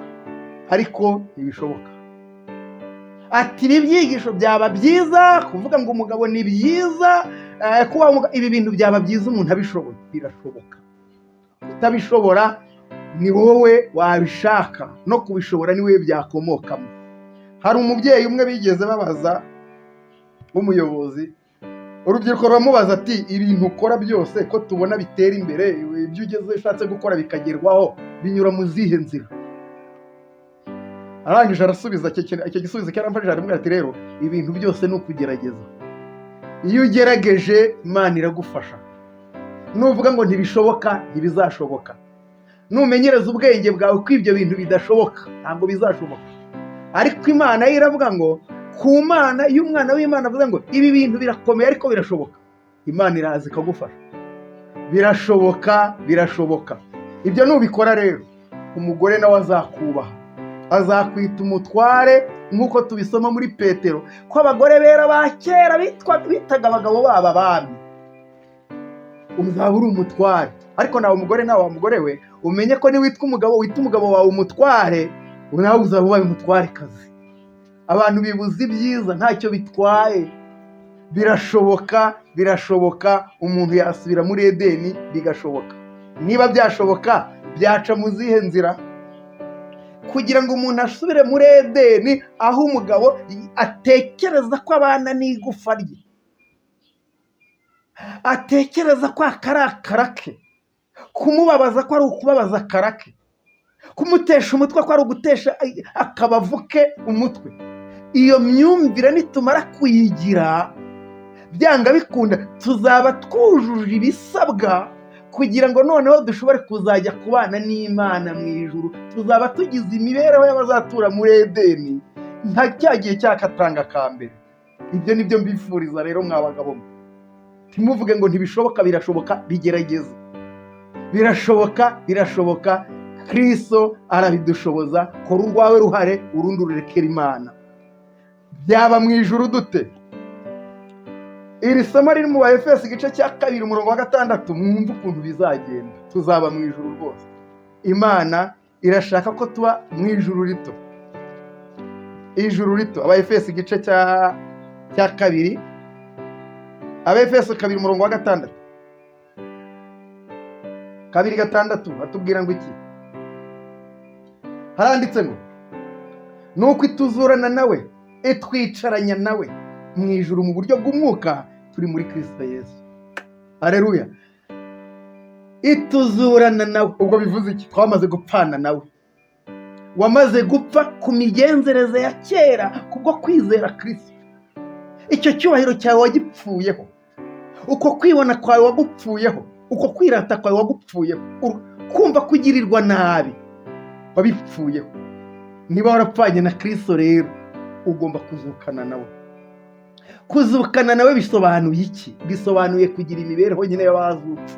ariko ntibishoboka. Ati ibi byigisho byaba byiza, kuvuga ngo umugabo ni byiza, kuba ibi bintu byaba byiza umuntu abishoboye. Birashoboka. Utabishobora ni wowe wabishaka, no kubishobora ni wowe byakomokamo. Hari umubyeyi umwe bigeze babaza w'umuyobozi, urubyiruko ruramubaza ati ibintu ukora byose ko tubona bitera imbere, ibyo ugeze ushatse gukora bikagerwaho binyura mu zihe nzira? Arangije arasubiza icyo gisubizo cyaramfashije, aramubwira ati rero ibintu byose ni ukugerageza. Iyo ugerageje Imana iragufasha. Nuvuga ngo ntibishoboka, ntibizashoboka. Numenyereza ubwenge bwawe ko ibyo bintu bidashoboka, ntabwo bizashoboka. Ariko Imana yo iravuga ngo ku Mana, iyo umwana w'Imana avuze ngo ibi bintu birakomeye ariko birashoboka, Imana iraza ikagufasha. Birashoboka, birashoboka. Ibyo nubikora rero umugore nawe azakubaha, azakwita umutware, nk'uko tubisoma muri Petero ko abagore bera ba kera bitaga abagabo babo abami. Uzaba uri umutware. Ariko nawe umugore, nawe wa mugore we, umenye ko niwitwa umugabo, wita umugabo wawe umutware, nawe uzaba ubaye umutwarekazi. Abantu bibuza ibyiza ntacyo bitwaye. Birashoboka, birashoboka. Umuntu yasubira muri Edeni bigashoboka. Niba byashoboka, byaca mu zihe nzira? Kugira ngo umuntu asubire muri Edeni, aho umugabo atekereza ko abana n'igufa rye, atekereza ko akari akarake, kumubabaza ko ari ukubabaza akarake, kumutesha umutwe ko ari ugutesha akabavu ke umutwe. Iyo myumvire nitumara kuyigira, byanga bikunda tuzaba twujuje ibisabwa kugira ngo noneho dushobore kuzajya kubana n'Imana mu ijuru. Tuzaba tugize imibereho y'abazatura muri Edeni nta cyagiye cyakatanga ka mbere. Ibyo nibyo mbifuriza rero mwa bagabo. Timuvuge ngo ntibishoboka, birashoboka. Bigerageze. Birashoboka, birashoboka. Kristo arabidushoboza. Kora urwawe ruhare, urundi ururekera Imana. Byaba mu ijuru dute? Iri somo riri mu Baefeso igice cya 2 umurongo wa 6, mwumve ukuntu bizagenda. Tuzaba mu ijuru rwose. Imana irashaka ko tuba mu ijuru rito. Ijuru rito. Abaefeso igice cya 2, Abaefeso 2 umurongo wa 6. 2:6 atubwira ngo iki? Haranditse ngo nuko ituzurana nawe, itwicaranya nawe mu ijuru mu buryo bw'umwuka, turi muri Kristo Yesu. Haleluya. Ituzurana nawe, ubwo bivuze iki? Twamaze gupfana nawe. Wamaze gupfa ku migenzereze ya kera kubwo kwizera Kristo. Icyo cyubahiro cyawe wagipfuyeho, uko kwibona kwawe wagupfuyeho, uko kwirata kwawe wagupfuyeho, kumva kugirirwa nabi wabipfuyeho. Niba warapfanye na Kristo rero ugomba kuzukana nawe. Kuzukana nawe bisobanuye iki? Bisobanuye kugira imibereho nyine y'abazutse.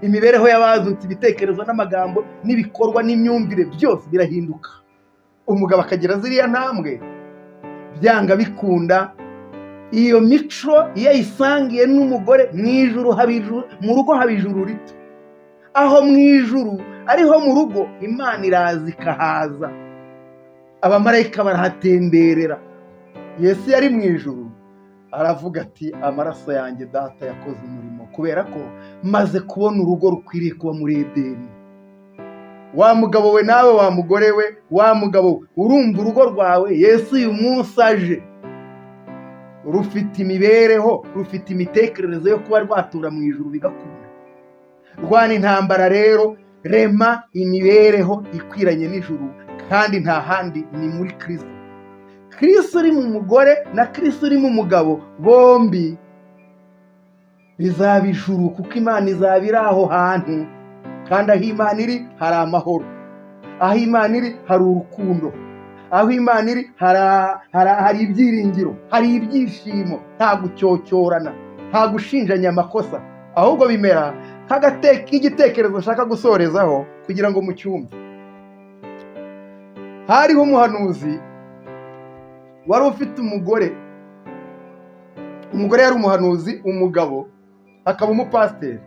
Imibereho y'abazutse, ibitekerezo n'amagambo n'ibikorwa n'imyumvire byose birahinduka. Umugabo akagira ziriya ntambwe, byanga bikunda iyo mico iyo ayisangiye n'umugore mu ijuru, mu rugo haba ijuru rito. Aho mu ijuru ariho mu rugo Imana iraza ikahaza, abamarayika barahatemberera. Yesu yari mu ijuru aravuga ati amaraso yanjye data yakoze umurimo, kubera ko maze kubona urugo rukwiriye kuba muri Edeni. Wa mugabo we nawe, wa mugore we, wa mugabo we, urumva urugo rwawe Yesu uyu munsi aje rufite imibereho, rufite imitekerereze yo kuba rwatura mu ijuru bigakunda. Rwana intambara rero, rema imibereho ikwiranye n'ijuru, kandi nta handi ni muri Kristo. Kristo uri mu mugore na Kristo uri mu mugabo, bombi bizaba ijuru, kuko Imana izaba iri aho hantu, kandi aho Imana iri hari amahoro, aho Imana iri hari urukundo, aho Imana iri hari ibyiringiro, hari ibyishimo, nta gucyocyorana, nta gushinjanya amakosa, ahubwo bimera nk'igitekerezo nshaka gusorezaho kugira ngo mucyumve. Hariho umuhanuzi wari ufite umugore yari umuhanuzi, umugabo akaba umupasiteri.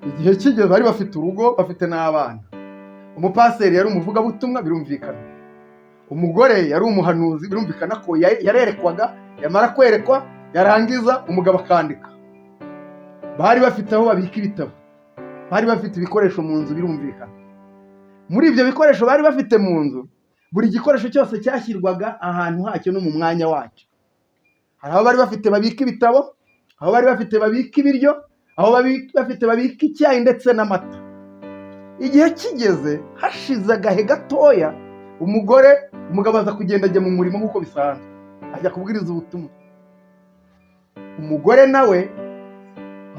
Igihe kigeze bari bafite urugo, bafite n'abana. Umupasiteri yari umuvugabutumwa, birumvikana. Umugore yari umuhanuzi, birumvikana ko yarerekwaga, yamara kwerekwa yarangiza umugabo akandika. Bari bafite aho babika ibitabo, bari bafite ibikoresho mu nzu, birumvikana. Muri ibyo bikoresho bari bafite mu nzu, buri gikoresho cyose cyashyirwaga ahantu hacyo no mu mwanya wacyo. Hari aho bari bafite babika ibitabo, aho bari bafite babika ibiryo, aho bafite babika icyayi ndetse n'amata. Igihe kigeze, hashize agahe gatoya, umugabo aza kugenda ajya mu murimo nk'uko bisanzwe, ajya kubwiriza ubutumwa. Umugore nawe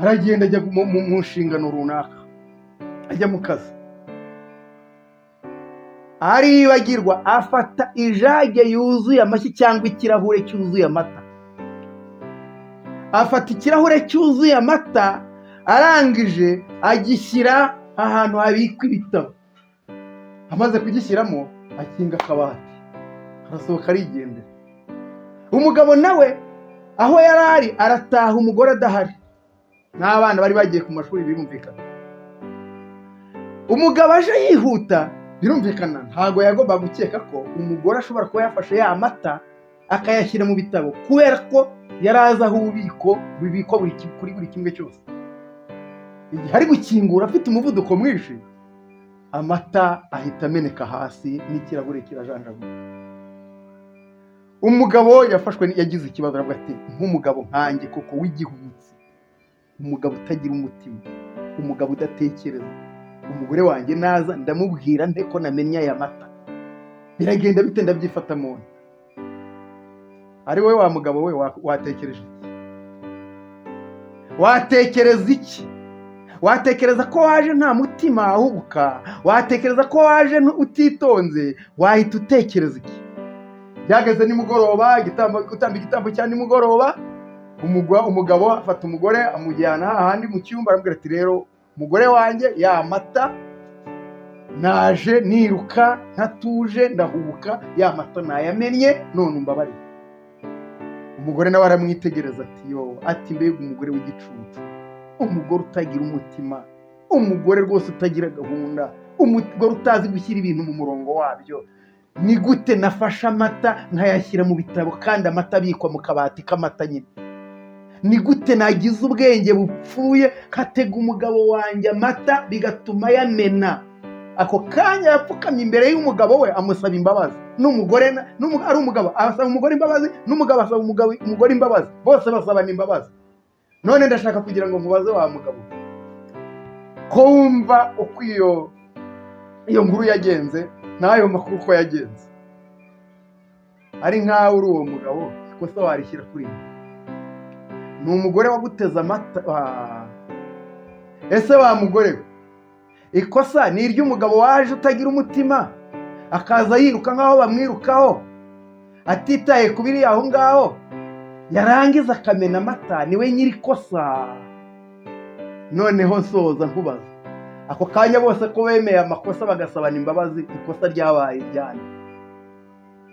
aragenda ajya mu nshingano runaka, ajya mu kazi. Aribagirwa, afata ijage yuzuye amashyi cyangwa ikirahure cyuzuye amata. Afata ikirahure cyuzuye amata, arangije agishyira ahantu habikwa ibitabo. Amaze kugishyiramo, akinga akabati, arasohoka arigendera. Umugabo nawe aho yari ari arataha, umugore adahari, n'abana bari bagiye ku mashuri, birumvikana. Umugabo aje yihuta, birumvikana ntago yagomba gukeka ko umugore ashobora kuba yafashe ya mata akayashyira mu bitabo, kubera ko yari azi aho ububiko bubikwa kuri buri kimwe cyose. Igihe ari gukingura afite umuvuduko mwinshi, amata ahita ameneka hasi n'ikirahure kirajanjagura. Umugabo yagize ikibazo, aravuga ati, nk'umugabo nkanjye koko w'igihubutsi, umugabo utagira umutima, umugabo udatekereza, umugore wanjye naza ndamubwira nte ko namenya aya mata, biragenda bite ndabyifata mu nda? Ari wowe wa mugabo we, watekereje iki? Watekereza iki? Watekereza ko waje nta mutima ahubuka? Watekereza ko waje utitonze? Wahita utekereza iki? Byageze nimugoroba, gutamba igitambo cya nimugoroba, umugabo afata umugore amujyana ahandi mu cyumba, aramubwira ati, rero umugore wanjye, ya mata naje niruka ntatuje ndahubuka, ya mata nayamennye, none umbabarire. Umugore nawe aramwitegereza ati mbega umugore w'igicucu, umugore utagira umutima, umugore rwose utagira gahunda, umugore utazi gushyira ibintu mu murongo wabyo. Ni gute nafashe amata nkayashyira mu bitabo, kandi amata abikwa mu kabati k'amata nyine? Ni gute nagize ubwenge bupfuye nkatega umugabo wanjye amata bigatuma yamena? Ako kanya yapfukamye imbere y'umugabo we, amusaba imbabazi. N'umugore ari umugabo asaba umugore imbabazi, n'umugabo asaba umugore imbabazi, bose basabana imbabazi. None ndashaka kugira ngo mubaze wa mugabo, ko wumva uko iyo nkuru yagenze, n'ayo makuru uko yagenze, ari nkaho uri uwo mugabo, ikosa warishyira kuri njye. Ni umugore waguteze amata. Ese wa mugore we, ikosa ni iry'umugabo waje utagira umutima, akaza yiruka nk'aho bamwirukaho, atitaye ku biri aho ngaho, yarangiza akamena amata? Niwe nyiri kosa. Noneho nsoza nkubaza, ako kanya bose ko bemeye amakosa bagasabana imbabazi, ikosa ryabaye ryane?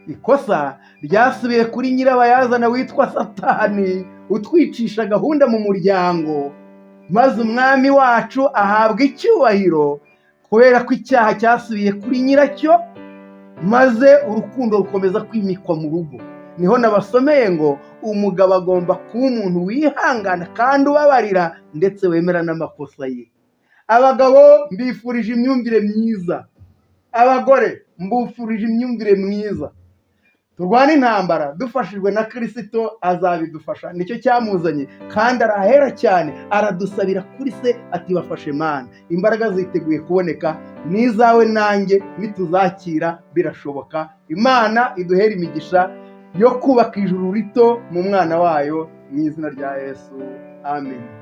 Ikosa ryasubiye kuri nyirabayazana witwa Satani, utwicisha gahunda mu muryango, maze umwami wacu ahabwa icyubahiro kubera ko icyaha cyasubiye kuri nyiracyo, maze urukundo rukomeza kwimikwa mu rugo. Niho nabasomeye ngo umugabo agomba kuba umuntu wihangana kandi ubabarira, ndetse wemera n'amakosa ye. Abagabo mbifurije imyumvire myiza, abagore mbufurije imyumvire myiza. turwane intambara dufashijwe na Kristo, azabidufasha. Nicyo cyamuzanye kandi arahera cyane, aradusabira kuri se ati bafashe Mana. Imbaraga ziteguye kuboneka, n'izawe nanjye nituzakira birashoboka. Imana iduhere imigisha yo kubaka ijuru rito mu mwana wayo, mu izina rya Yesu, amen.